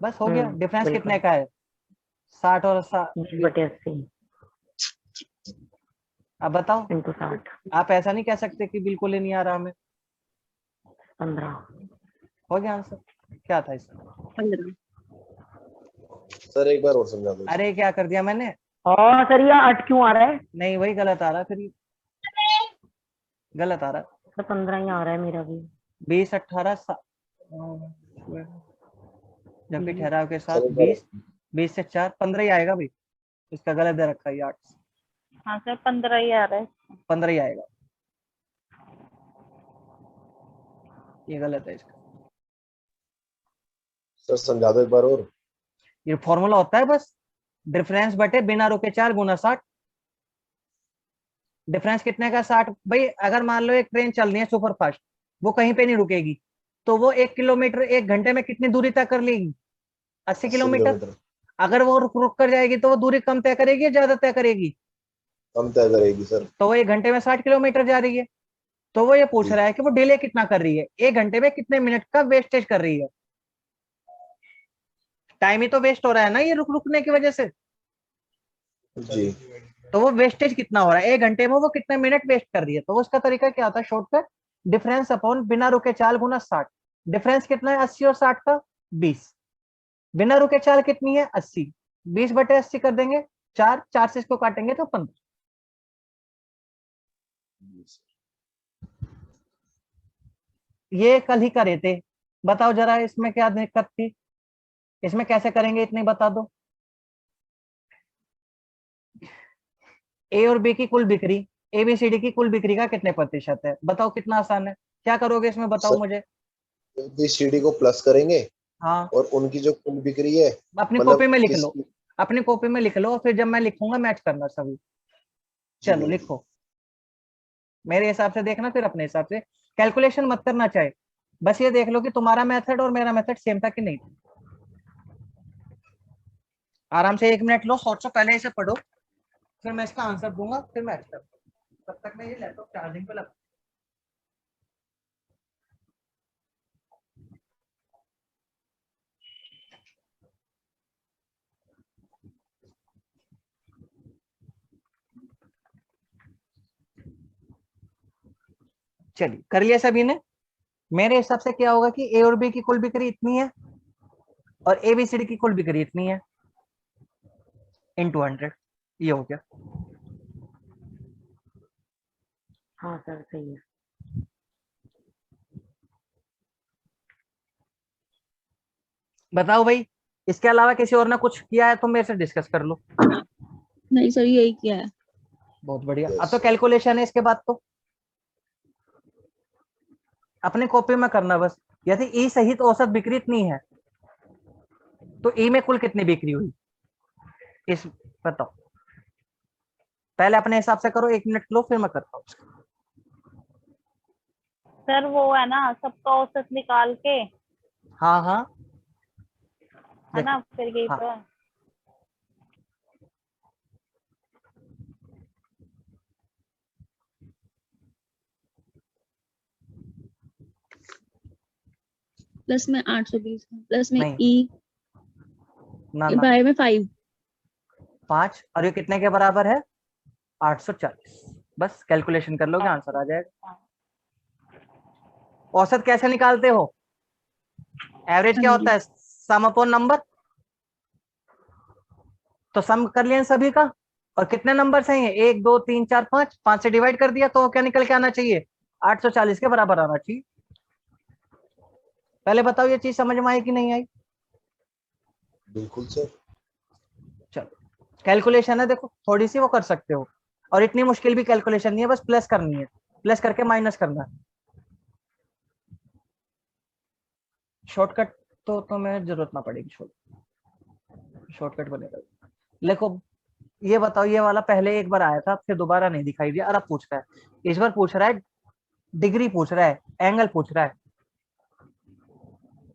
बस हो गया। डिफरेंस बिल्कुल। कितने का है? 60 और 20/80 अब बताओ। इंटू 60, आप ऐसा नहीं कह सकते कि बिल्कुल ही नहीं आ रहा हमें। 15। हो गया आंसर। क्या था इसका? 15। सर एक बार और समझा दो। अरे क्या कर दिया मैंने? और सर ये 8 क्यों आ रहा है? नहीं, वही गलत आ रहा है फिर ये। गलत आ रहा है। सर 15 ही आ रहा है मेरा भी। 20 18 जबकि ठहराव के साथ सर एक बार 20 से 4 15 ही आएगा भाई। इसका गलत दे रखा है 8। हाँ सर 15 ही आ रहा है। 15 ही आएगा। ये गलत है इसका। सर समझा दो एक बार और। ये फॉर्मूला होता है बस, डिफरेंस बटे बिना रुके 4 गुना 60। डिफरेंस कितने का? 60 भाई। अगर मान लो एक ट्रेन चल रही है सुपर फास्ट, वो कहीं पे नहीं रुकेगी, तो वो 1 किलोमीटर 1 घंटे में कितनी दूरी तय कर लेगी? 80 80 किलोमीटर। किलोमीटर अगर वो रुक रुक कर जाएगी तो वो दूरी कम तय करेगी या ज्यादा तय करेगी? कम तय करेगी सर। तो वो 1 घंटे में 60 किलोमीटर जा रही है। तो वो ये पूछ जी रहा है कि वो डिले कितना कर रही है, 1 घंटे में कितने मिनट का वेस्टेज कर रही है। टाइम ही तो वेस्ट हो रहा है ना ये रुक रुकने की वजह से। जी। तो वो वेस्टेज कितना हो रहा है 1 घंटे में, वो कितने मिनट वेस्ट कर रही है। तो उसका तरीका क्या होता है? शॉर्टकट, डिफरेंस अपॉन बिना रुके चाल गुना 60। डिफरेंस कितना है 80 और 60 का? 20। बिना रुके चाल कितनी है? 80। 20 बटे 80 कर देंगे 4, 4 से इसको काटेंगे तो 15। ये कल ही करे थे। बताओ जरा इसमें क्या दिक्कत थी? इसमें कैसे करेंगे इतनी बता दो। ए और बी की कुल बिक्री, एबीसीडी की कुल बिक्री का कितने प्रतिशत है? बताओ कितना आसान है। क्या करोगे इसमें बताओ सर मुझे। ABCD को प्लस करेंगे हाँ, और उनकी जो कुल बिक्री है, अपनी मतलब कॉपी में लिख लो। किसी अपनी कॉपी में लिख लो और फिर जब मैं लिखूंगा मैच करना सभी। चलो लिखो। मेरे हिसाब से देखना, फिर अपने हिसाब से। कैलकुलेशन मत करना चाहे, बस ये देख लो कि तुम्हारा मेथड और मेरा मेथड सेम था कि नहीं। आराम से 1 मिनट लो, सोचो, पहले इसे पढ़ो, फिर मैं इसका आंसर दूंगा, फिर मैच करूंगा। तब तक मैं ये लैपटॉप चार्जिंग पे लगा। चलिए कर लिया सभी ने। मेरे हिसाब से क्या होगा कि ए और बी की कुल बिक्री इतनी है और एबीसीडी की कुल बिक्री इतनी है, इंटू 100। ये हो गया। हाँ सर सही है। बताओ भाई, इसके अलावा किसी और ने कुछ किया है तो मेरे से डिस्कस कर लो। नहीं सर, यही किया है। बहुत बढ़िया। अब Yes, तो sir. कैलकुलेशन है इसके बाद, तो अपने कॉपी में करना बस। यदि ई सहित औसत बिक्री इतनी है तो ई में कुल कितनी बिक्री हुई इस बताओ। पहले अपने हिसाब से करो, 1 मिनट लो, फिर मैं करता हूँ। सर वो है ना, सबका औसत निकाल के, हाँ हाँ है ना, फिर यही हाँ। तो है। प्लस में 820, प्लस में नहीं, ई ना ना, बाय में 5। 5 और ये कितने के बराबर है? 840। बस कैलकुलेशन कर लोगे, आंसर आ जाएगा। औसत कैसे निकालते हो? एवरेज क्या हाँ होता है? सम अपॉन नंबर। तो सम कर लिया इन सभी का, और कितने नंबर हैं ये? 1 2 3 4 5, 5 से डिवाइड कर दिया तो क्या निकल के आना चाहिए? 840 के बराबर आना चाहिए। पहले बताओ ये चीज समझ में आई कि नहीं आई? बिल्कुल सर। चलो कैलकुलेशन है, देखो थोड़ी सी वो कर सकते हो, और इतनी मुश्किल भी कैलकुलेशन नहीं है, बस प्लस करनी है, प्लस करके माइनस करना है। शॉर्टकट तो तुम्हें जरूरत ना पड़ेगी, शॉर्टकट बनेगा। देखो ये बताओ, ये वाला पहले एक बार आया था, फिर दोबारा नहीं दिखाई दिया, और अब पूछ रहा है। इस बार पूछ रहा है डिग्री, पूछ रहा है एंगल, पूछ रहा है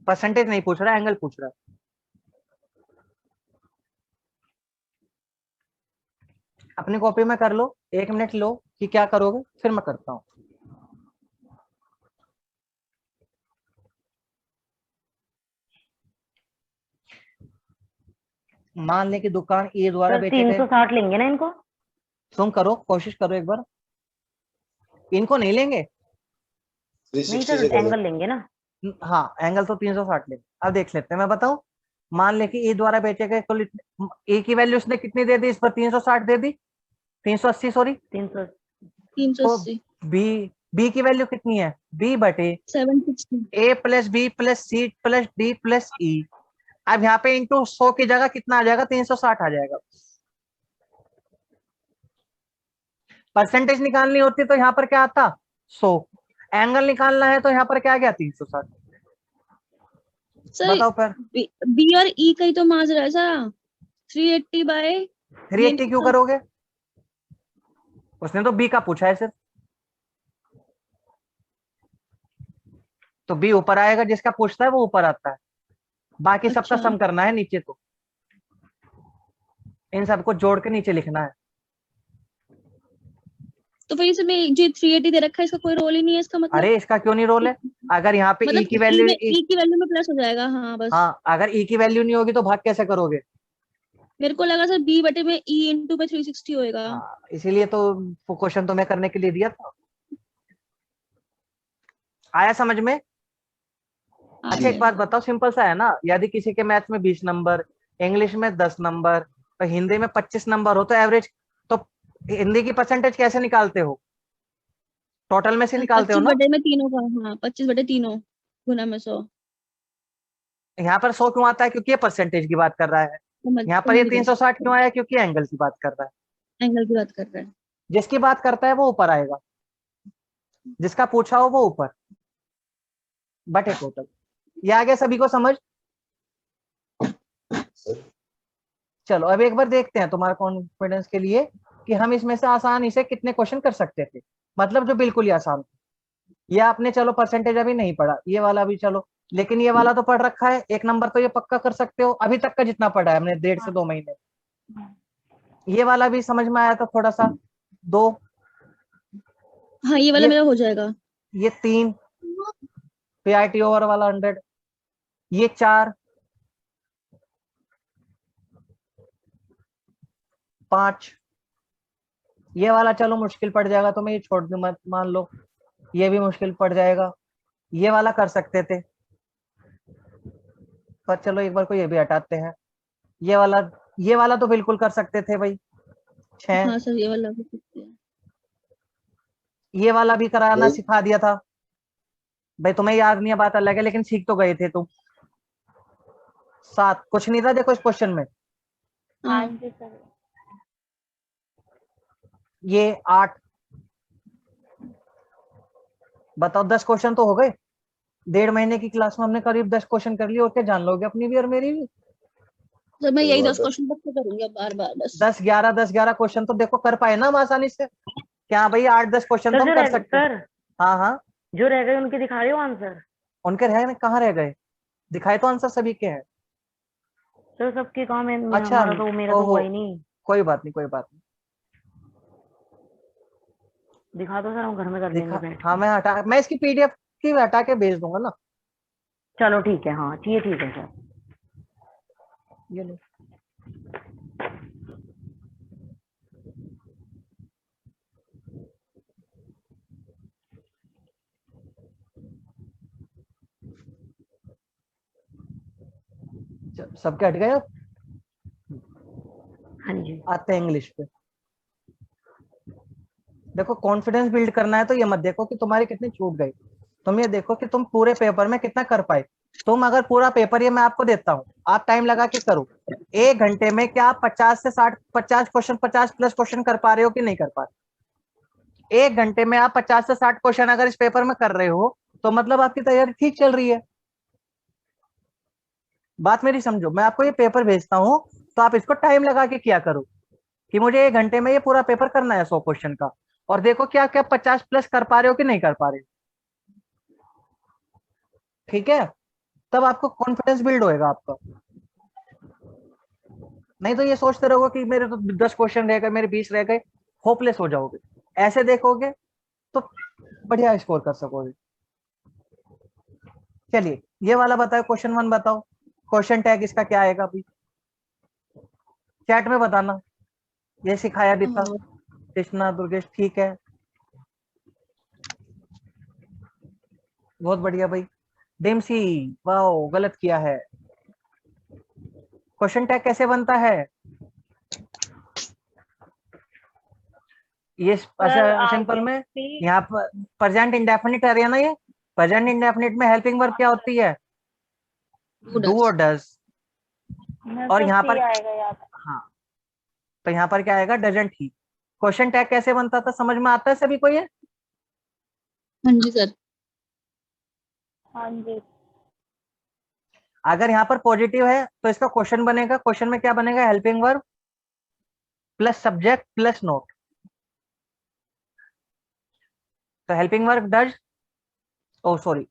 परसेंटेज नहीं पूछ रहा है, एंगल पूछ रहा है। अपनी कॉपी में कर लो, 1 मिनट लो कि क्या करोगे, फिर मैं करता हूँ। मान ले कि दुकान ए द्वारा सर बेचे गए, 360 लेंगे ना इनको? तुम करो, कोशिश करो एक बार। इनको नहीं लेंगे, 360 नहीं सर, से करो। एंगल लेंगे ना। हाँ एंगल तो 360 लेंगे। अब देख लेते हैं, मैं बताऊं। मान ले कि ए द्वारा बेचे गए कुल, ए की वैल्यू उसने कितनी दे दी, इस पर 360 दे दी, 380 सॉरी। 300। 380, बी, बी की वैल्यू कितनी है? बी बटे 760। A plus B plus C plus D plus E. अब यहाँ पे इंटू 100 की जगह कितना आ जाएगा? 360 आ जाएगा। परसेंटेज निकालनी होती तो यहाँ पर क्या आता? 100। एंगल निकालना है तो यहाँ पर क्या आ गया? 360। सर बताओ फिर। बी और ई का ही तो माज रहा है सारा। 380 बाय 380 क्यों करोगे? उसने तो बी का पूछा है सिर्फ, तो बी ऊपर आएगा, जिसका पूछता है वो ऊपर आता है, बाकी सबका अच्छा। सम करना है नीचे। तो इन सबको जोड़ के नीचे लिखना है। तो फिर इसमें जो 380 दे रखा है इसका कोई रोल ही नहीं है, इसका मतलब। अरे इसका क्यों नहीं रोल है? अगर यहाँ पे ई मतलब की ई वैल्यू, में, ई की वैल्यू में प्लस हो जाएगा, हाँ बस। हाँ अगर ई की वैल्यू नहीं होगी तो भाग कैसे करोगे? मेरे को लगा सर बी बटे में ई इंटू पे 360 होएगा। हाँ इसीलिए तो क्वेश्चन तुम्हें करने के लिए दिया था। आया समझ में? आ अच्छा एक गया। बात बताओ, सिंपल सा है ना, यदि किसी के मैथ में 20 नंबर, इंग्लिश में 10 नंबर और हिंदी में 25 नंबर हो तो एवरेज, तो हिंदी की परसेंटेज कैसे निकालते हो? टोटल में से निकालते हो 25 ना। बटे में तीनों का, हाँ 25 बटे तीनों गुना में 100। यहाँ पर 100 क्यों आता है? क्योंकि ये परसेंटेज की बात कर रहा है। यहाँ पर ये समझ गए। 360 क्यों आया? क्योंकि एंगल की बात कर रहा है। एंगल की बात कर रहे हैं। जिसकी बात करता है वो ऊपर आएगा, जिसका पूछा हो वो ऊपर, बटे टोटल। ये आ गया सभी को समझ? सर चलो अब एक बार देखते हैं तुम्हारे कॉन्फिडेंस के लिए कि हम इसमें से आसानी से कितने क्वेश्चन कर सकते थे, मतलब जो बिल्कुल ही आसान। ये आपने चलो परसेंटेज अभी नहीं पढ़ा, ये वाला भी चलो, लेकिन ये वाला तो पढ़ रखा है, 1 नंबर तो ये पक्का कर सकते हो अभी तक का जितना पढ़ा है हमने 1.5 से 2 महीने। ये वाला भी समझ में आया था थोड़ा सा, 2, हाँ ये वाला ये मेरा हो जाएगा। ये 3, पीआईटी ओवर वाला 100, ये 4, 5, ये वाला चलो मुश्किल पड़ जाएगा तो मैं ये छोड़ दूं, मत मान लो ये भी मुश्किल पड़ जाएगा। ये वाला कर सकते थे, पर चलो एक बार को ये भी हटाते हैं। ये वाला तो बिल्कुल कर सकते थे भाई, 6। हाँ सर ये वाला हो सकता है। ये वाला भी कराना नहीं, सिखा दिया था भाई, तुम्हें याद नहीं है बात अलग है, लेकिन सीख तो गए थे तुम। 7 कुछ नहीं था देखो इस क्वेश्चन में। हाँ हाँ जी सर। ये 8, बताओ 10 क्वेश्चन तो हो गए। 1.5 महीने की क्लास में हमने करीब 10 क्वेश्चन कर लिए, और क्या जान लोगे अपनी भी और मेरी भी। सर मैं सही यही बात 10 है। क्वेश्चन तक तो करूंगी अब बार बार बस। 10 11 क्वेश्चन तो देखो कर पाए ना हम आसानी से। क्या भाई 8 10 क्वेश्चन सर तो हम जो कर रह सकते हैं। सर हाँ हाँ, जो रह गए उनके दिखा रहे हो आंसर? उनके रह कहाँ रह गए? दिखाए तो आंसर सभी के हैं। सर सबके काम है, अच्छा, हमारा तो, मेरा तो ओहो, हुआ ही नहीं। कोई बात नहीं, कोई बात नहीं। दिखा दो सर, हम घर में कर लेंगे दिखा, बैठ हाँ के। मैं इसकी पीडीएफ की हटा के भेज दूंगा ना। चलो ठीक है, हाँ ये ठीक है सर। ये लो। सबके हट गए अब? हाँ जी। आते हैं इंग्लिश पे। देखो कॉन्फिडेंस बिल्ड करना है तो ये मत देखो कि तुम्हारी कितनी छूट गई, तुम ये देखो कि तुम पूरे पेपर में कितना कर पाए। तुम अगर पूरा पेपर ये मैं आपको देता हूँ, आप टाइम लगा के करो, 1 घंटे में क्या आप 50 से 60 50 क्वेश्चन 50 प्लस क्वेश्चन कर पा रहे हो कि नहीं कर पा रहे? 1 घंटे में आप 50 से 60 क्वेश्चन अगर इस पेपर में कर रहे हो तो मतलब आपकी तैयारी ठीक चल रही है। बात मेरी समझो, मैं आपको ये पेपर भेजता हूँ तो आप इसको टाइम लगा के किया करो कि मुझे 1 घंटे में ये पूरा पेपर करना है 100 क्वेश्चन का, और देखो क्या क्या 50 प्लस कर पा रहे हो कि नहीं कर पा रहे हो। ठीक है, तब आपको कॉन्फिडेंस बिल्ड होएगा आपका। नहीं तो ये सोचते रहोगे कि मेरे तो 10 क्वेश्चन रह गए, मेरे 20 रह गए, होपलेस हो जाओगे। ऐसे देखोगे तो बढ़िया स्कोर कर सकोगे। चलिए ये वाला बताओ, क्वेश्चन 1 बताओ, क्वेश्चन टैग इसका क्या आएगा अभी चैट में बताना। ये सिखाया भी था कृष्णा दुर्गेश, ठीक है, बहुत बढ़िया भाई। डिम्सी, वाओ गलत किया है। क्वेश्चन टैग कैसे बनता है ये? अच्छा सिंपल में यहाँ पर प्रेजेंट इंडेफिनिट आ रही है ना, ये प्रेजेंट इंडेफिनिट में हेल्पिंग वर्ब क्या होती है? डू और डज। और यहाँ पर आएगा याद। हाँ, तो यहाँ पर क्या आएगा? Doesn't he. क्वेश्चन टैग कैसे बनता था, समझ में आता है सभी को ये? हाँ जी सर। हाँ जी। अगर यहाँ पर पॉजिटिव है तो इसका क्वेश्चन बनेगा, क्वेश्चन में क्या बनेगा? Helping verb plus subject plus not. तो helping verb does, oh sorry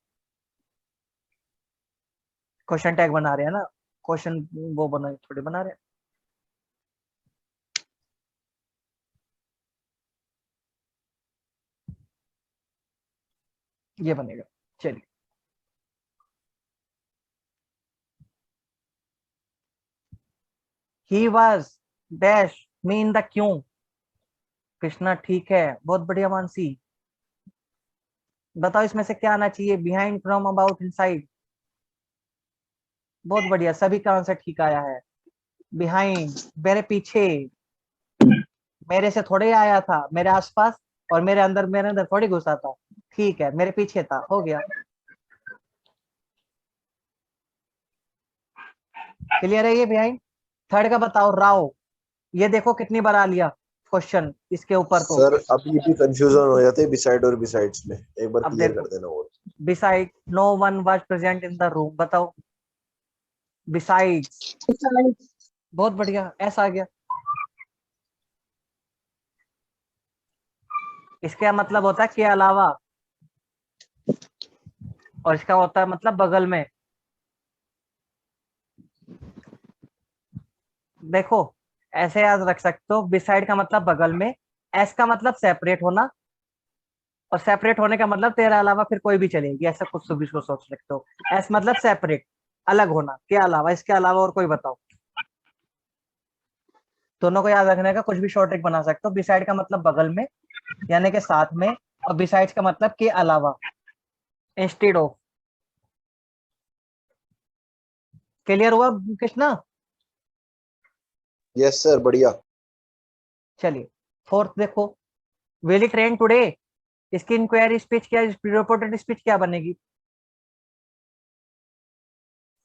question tag बना रहे हैं ना, क्वेश्चन वो बना थोड़ी बना रहे हैं। ये बनेगा। चलिए he was dash me in the क्यों। कृष्णा ठीक है, बहुत बढ़िया। मानसी बताओ इसमें से क्या आना चाहिए? Behind, from, about, inside. बहुत बढ़िया, सभी का आंसर ठीक आया है। बिहाइंड मेरे पीछे, मेरे से थोड़े आया था, मेरे आसपास, और मेरे अंदर थोड़ी घुसा था। ठीक है, मेरे पीछे था, हो गया। क्लियर है ये बिहाइंड? थर्ड का बताओ, राव। ये देखो कितनी बार आ लिया क्वेश्चन इसके ऊपर। तो सर अब ये भी कंफ्यूजन हो जाते हैं बिसाइड और बिसाइड्स में, एक बार अब क्लियर देखो, कर देना वो। Beside, no one was present in the room. बताओ बिसाइड्स, बहुत बढ़िया, ऐसा आ गया। इसका मतलब होता है के अलावा, और इसका होता है मतलब बगल में। देखो ऐसे याद रख सकते हो, बिसाइड का मतलब बगल में, एस का मतलब सेपरेट होना, और सेपरेट होने का मतलब तेरे अलावा फिर कोई भी चलेगी, ऐसा कुछ भी इसको सोच सकते हो। एस मतलब सेपरेट, अलग होना, के अलावा, इसके अलावा और कोई बताओ। दोनों को याद रखने का कुछ भी शॉर्ट ट्रिक बना सकते हो। बिसाइड का मतलब बगल में यानी कि साथ में, और बिसाइड्स का मतलब के अलावा, इंस्टेड ऑफ। क्लियर हुआ कृष्णा? यस सर, बढ़िया। चलिए फोर्थ देखो, विल इट रेन टुडे। इसकी इंक्वायरी स्पीच क्या, रिपोर्टेड स्पीच क्या बनेगी?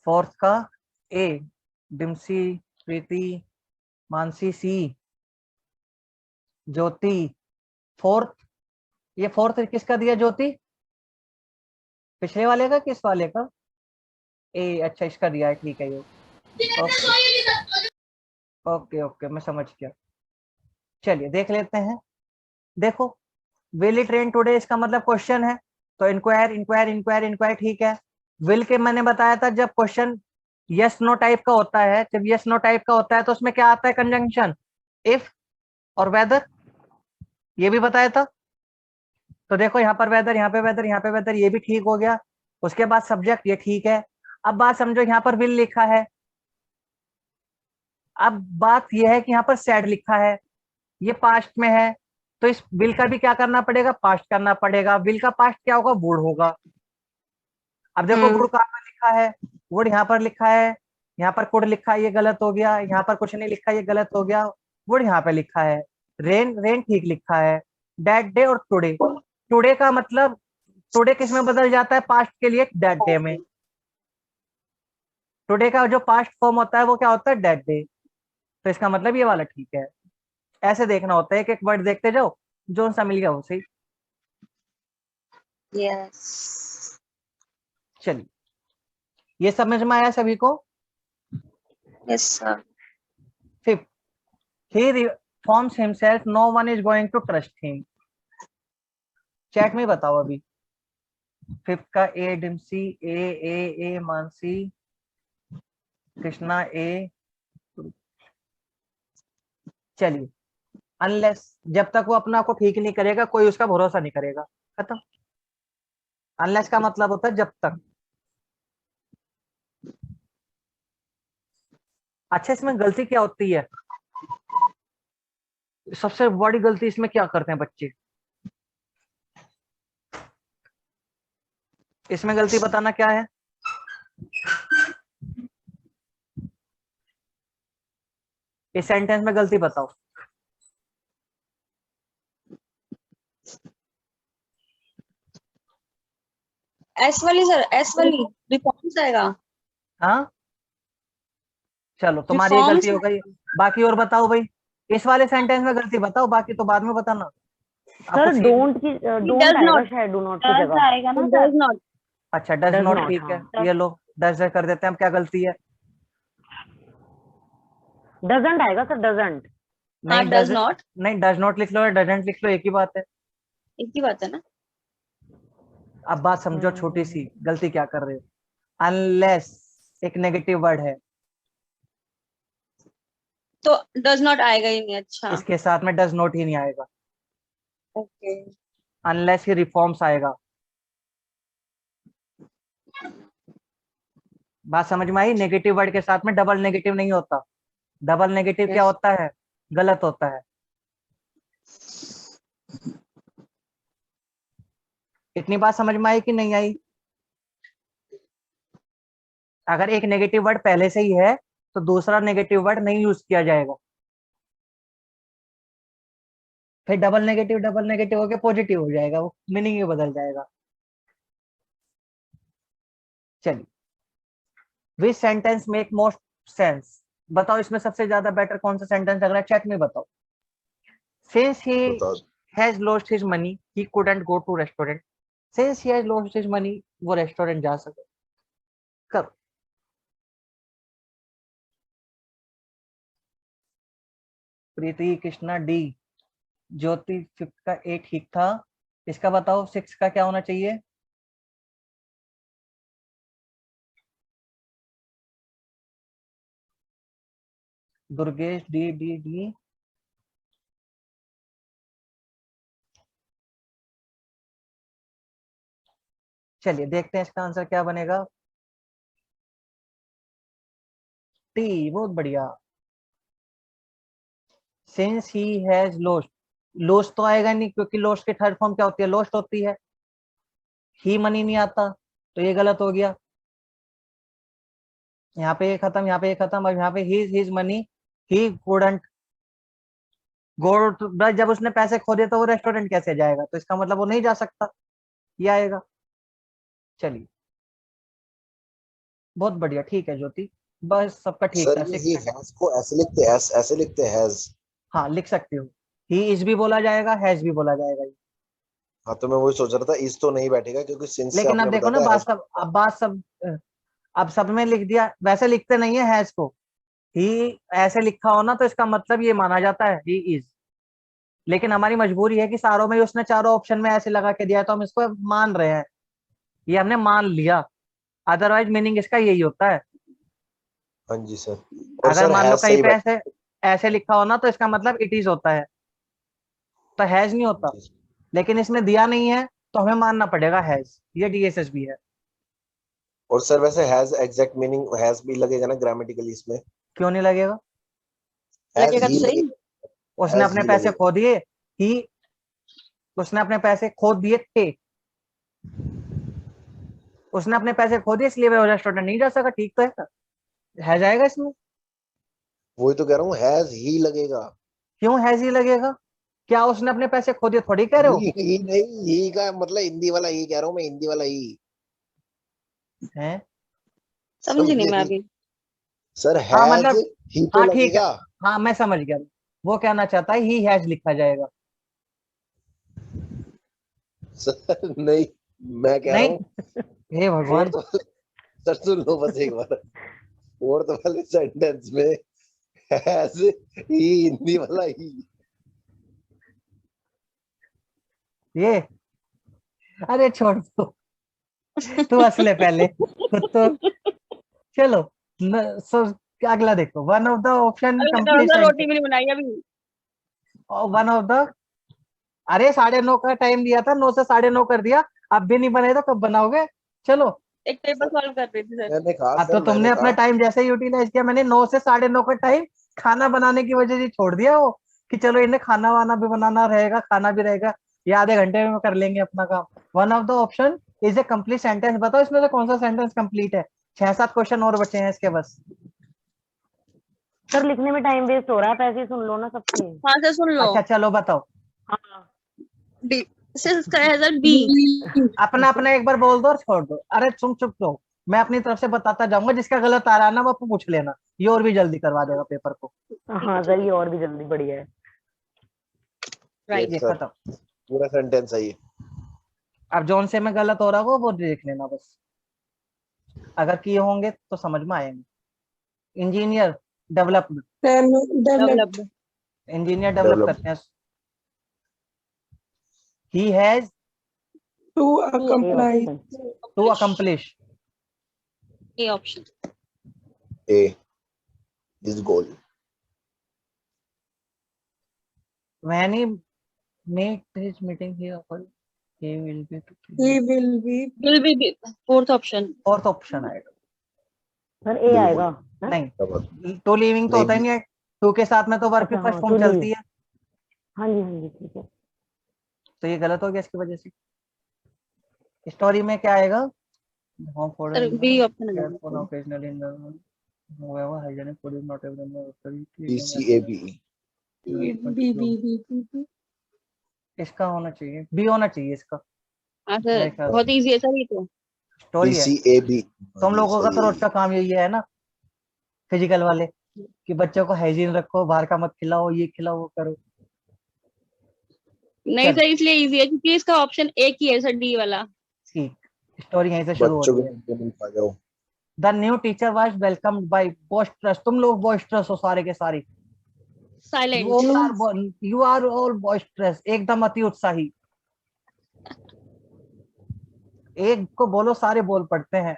फोर्थ का ए, डिम्सी, प्रीति, मानसी सी, ज्योति। फोर्थ, ये फोर्थ किसका दिया ज्योति? पिछले वाले का, किस वाले का? ए, अच्छा इसका दिया है, ठीक है ये। ओके ओके, मैं समझ गया। चलिए देख लेते हैं। देखो विल इट रेन टुडे, इसका मतलब क्वेश्चन है, तो इंक्वायर इंक्वायर इंक्वायर इंक्वायर, ठीक है। विल के मैंने बताया था जब क्वेश्चन यस नो टाइप का होता है, जब यस नो टाइप का होता है तो उसमें क्या आता है? कंजंक्शन, इफ और वेदर, ये भी बताया था। तो देखो यहाँ पर वेदर, यहाँ पे वेदर, यहाँ पे वेदर, ये भी ठीक हो गया। उसके बाद सब्जेक्ट, ये ठीक है। अब बात समझो, यहाँ पर विल लिखा है, अब बात यह है कि यहाँ पर सैड लिखा है, ये पास्ट में है, तो इस विल का भी क्या करना पड़ेगा? पास्ट करना पड़ेगा। विल का पास्ट क्या होगा? वुड होगा। अब देखो वुड कहाँ पर लिखा है? वुड यहाँ पर लिखा है, यहाँ पर कुड लिखा है, ये गलत हो गया। यहाँ पर कुछ नहीं लिखा, ये गलत हो गया। वुड यहाँ पे लिखा है। रेन रेन ठीक लिखा है। दैट डे और टुडे, टुडे का मतलब टुडे किस में बदल जाता है? पास्ट के लिए दैट डे में। टुडे का जो पास्ट फॉर्म होता है वो क्या होता है? That day. तो इसका मतलब ये वाला ठीक है। ऐसे देखना होता है, एक एक वर्ड देखते जाओ, जो सा मिल गया वो सही। यस चलिए, ये समझ में आया सभी को? Yes sir. Fifth, he reforms himself, no one is going to trust him। Chat में बताओ अभी। फिफ्थ का ए डिम्सी, ए मानसी, कृष्णा ए। चलिए, अनलेस, जब तक वो अपना को ठीक नहीं करेगा कोई उसका भरोसा नहीं करेगा, खत्म। अनलेस का मतलब होता है जब तक। अच्छा, इसमें गलती क्या होती है? सबसे बड़ी गलती इसमें क्या करते हैं बच्चे? इसमें गलती बताना क्या है? इस सेंटेंस में गलती बताओ। एस वाली सर, एस वाली रिफॉर्म्स आएगा। हाँ, चलो तुम्हारी ये गलती हो गई। बाकी और बताओ भाई, इस वाले सेंटेंस में गलती बताओ, बाकी तो बाद में बताना। सर डोंट की डोंट does आएगा not। शायद, डू नॉट की डज जगह। आएगा ना सर। Does not. अच्छा, डज Does नॉट not, ठीक है, हाँ। ये लो डज कर देते हैं। अब क्या गलती है? डजंट आएगा सर, डजंट। हाँ नहीं डज नॉट, नहीं, डज नॉट लिख लो या डजंट लिख लो, एक ही बात है। एक ही बात है ना। अब बात समझो, छोटी सी गलती क्या कर रहे हो। अनलेस एक नेगेटिव वर्ड है, तो डज नॉट आएगा ही नहीं। अच्छा इसके साथ में डज नॉट ही नहीं आएगा। ओके। अनलेस ही रिफॉर्म्स आएगा। बात समझ में आई? नेगेटिव वर्ड के साथ में डबल नेगेटिव नहीं होता। डबल नेगेटिव क्या Yes. होता है? गलत होता है। इतनी बात समझ में आई कि नहीं आई? अगर एक नेगेटिव वर्ड पहले से ही है तो दूसरा नेगेटिव वर्ड नहीं यूज किया जाएगा। फिर डबल नेगेटिव होके पॉजिटिव हो जाएगा, वो मीनिंग ही बदल जाएगा। चलिए, विच सेंटेंस मेक मोस्ट सेंस? बताओ इसमें सबसे ज्यादा बेटर कौन सा सेंटेंस लग रहा है? चैट में बताओ। सिंस ही बताओ। Has lost his money he couldn't go to restaurant. Since he has lost his money, वो रेस्टोरेंट जा सके। करो। प्रीति, कृष्णा डी, ज्योति फिफ्थ का ए ठीक था। इसका बताओ सिक्स का क्या होना चाहिए? Durgesh D D D. चलिए देखते हैं इसका आंसर क्या बनेगा। टी, बहुत बढ़िया। Since he has lost, lost तो आएगा नहीं क्योंकि लॉस्ट की थर्ड फॉर्म क्या होती है? लॉस्ट होती है। ही मनी नहीं आता, तो ये गलत हो गया। यहाँ पे ये खत्म, यहाँ पे ये खत्म। अब यहाँ पे हिज मनी ही कुडंट गो। जब उसने पैसे खो दिए तो वो रेस्टोरेंट कैसे जाएगा? तो इसका मतलब वो नहीं जा सकता, ये आएगा। चलिए, बहुत बढ़िया, ठीक है ज्योति, बस सबका ठीक सर था। ये 6 ही सेकंड। हैज को ऐसे लिखते हैं, ऐसे लिखते हैं हैज। हाँ लिख सकते हो, ही इज भी बोला जाएगा, हैज भी बोला जाएगा। हाँ तो मैं वही सोच रहा था, इस तो नहीं बैठेगा क्योंकि सिंस से लेकिन अब आपने देखो ना, बताया बात हैज। सब, अब बात सब, अब सब में लिख दिया। वैसे लिखते नहीं है हैज को, ही ऐसे लिखा हो ना तो इसका मतलब ये माना जाता है ही इज। लेकिन हमारी मजबूरी है कि सारों में उसने चारों ऑप्शन में ऐसे लगा के दिया है तो हम इसको मान रहे हैं, ये हमने मान लिया। अदरवाइज मीनिंग इसका यही होता है। हाँ जी सर। और अगर सर मान लो हैज कहीं सही पे बैठ। ऐसे ऐसे लिखा हो ना तो इसका मतलब इट इज होता है, तो हैज नहीं होता। जी। लेकिन इसमें दिया नहीं है तो हमें मानना पड़ेगा हैज, ये डीएसएस भी है। और सर वैसे हैज एग्जैक्ट मीनिंग हैज भी लगेगा ना ग्रामेटिकली इसमें? क्यों नहीं लगेगा? हैज लगेगा ही तो सही। लगेगा। उसने हैज अपने ही पैसे लगेगा। खो दिए, ही, उसने अपने पैसे खो दिए थे, उसने अपने पैसे खो दिए इसलिए वो रेस्टोरेंट नहीं जा सका, ठीक तो है सर? है जाएगा इसमें? वही तो कह रहा हूँ, हैज ही लगेगा। क्यों हैज ही लगेगा? क्या उसने अपने पैसे खो दिए थोड़ी कह रहे हो? ही नहीं, ही का मतलब हिंदी वाला ही कह रहा हूँ मैं, हिंदी वाला ही हैं? समझी नहीं समझे मैं नहीं? अभी। सर हाँ हैज मतलब, ही तो हाँ ठीक है, लगेगा। हाँ मैं समझ गया। वो कहना चाहता है ही हैज लिखा जाएगा। सर नहीं, मैं कह रहा नहीं, हूँ हे भगवान। फोर्थ वाले, सर सुन लो बस एक बार, फोर्थ वाले सेंटेंस में हैज ही हिंदी वाला ही। ये, अरे छोड़ दो, तू हंस ले पहले खुद तो। चलो सो अगला देखो, वन ऑफ द ऑप्शन अभी कंप्लीट मैंने रोटी सेंटेंस, भी नहीं बनाई अभी। वन ऑफ द, अरे 9:30 का टाइम दिया था, 9 से 9:30 कर दिया, अब भी नहीं बनाए तो कब बनाओगे? चलो, एक पेपर सॉल्व कर रही थी सर। मैंने कहा अब तो सर, तुमने मैंने अपना कहा टाइम जैसे यूटिलाइज किया, मैंने 9 से 9:30 का टाइम खाना बनाने की वजह से छोड़ दिया वो, कि चलो इन्हें खाना वाना भी बनाना रहेगा, खाना भी रहेगा, ये आधे घंटे में कर लेंगे अपना काम। One of the option is a complete sentence, बताओ इसमें से कौन सा सेंटेंस कंप्लीट है? 6-7 क्वेश्चन और बचे हैं इसके बस। सर लिखने में टाइम वेस्ट हो रहा है, पैसे सुन लो ना सबके। हाँ सर सुन लो। अच्छा चलो बताओ, हाँ डी सर इसका है सर बी। अपना अपना एक बार बोल दो और छोड़ दो। अरे तुम चुप रहो, मैं अपनी तरफ से बताता जाऊंगा, जिसका गलत आ रहा है ना वो पूछ लेना, ये और भी जल्दी करवा देगा पेपर को। हाँ सर, ये और भी जल्दी बढ़िया है। राइट ये सर खत्म। पूरा सेंटेंस है ये। अब जौन से में गलत हो रहा हो वो देख लेना बस, अगर किए होंगे तो समझ में आएंगे। Engineer development, develop developed. Engineer develop develop, करते हैं। He has to A accomplish option. To accomplish, A option. A is goal. When he make his meeting he offer he will be, he will be will be fourth option. Fourth option आएगा। सर ए आएगा है? नहीं, टू लिविंग तो नहीं, होता ही नहीं है, टू के साथ में तो वर्ब की अच्छा फर्स्ट हाँ, फॉर्म to चलती leave। है, हाँ जी ठीक है। तो ये गलत हो गया इसकी वजह से। स्टोरी में क्या आएगा? Home for sir B option है। occasionally in the however hygienic food is not everyone B C A B. B इसका होना चाहिए, बी होना चाहिए इसका, हाँ मेरे सर ख्याल बहुत से इजी है सर ये तो। स्टोरी बी है। सी ए बी। तुम लोगों का तो रोज का काम यही है ना, फिजिकल वाले, कि बच्चों को हाइजीन रखो, बाहर का मत खिलाओ, ये खिलाओ वो करो। नहीं चल सर इसलिए इजी है क्योंकि इसका ऑप्शन एक ही है सर डी वाला। ठीक, स्टोरी यहीं से शुरू बच्चों होती के है। मुंह पे नहीं खा जाओ। The new teacher was welcomed by boisterous, तुम लोग बॉयस्ट्रस हो सारे के सारे, silent. You are all boisterous, एकदम अति उत्साही। एक को बोलो सारे बोल पड़ते हैं,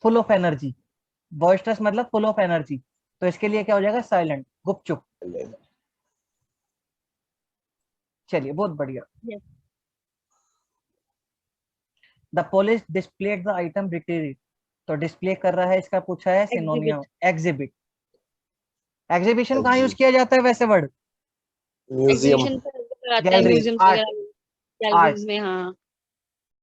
फुल ऑफ एनर्जी। बॉयस्ट्रस मतलब फुल ऑफ एनर्जी, तो इसके लिए क्या हो जाएगा? साइलेंट, गुपचुप। चलिए बहुत बढ़िया। Yes. The police displayed the item retrieve, तो डिस्प्ले कर रहा है, इसका पूछा है सिनोनियम, एग्जिबिट। एग्जीबिशन कहाँ यूज किया जाता है वैसे वर्ड? म्यूजियम। एग्जीबिशन पे लगाते हैं गैलरी, म्यूजियम्स आर्ट, वगैरह, गैलरीज में। हाँ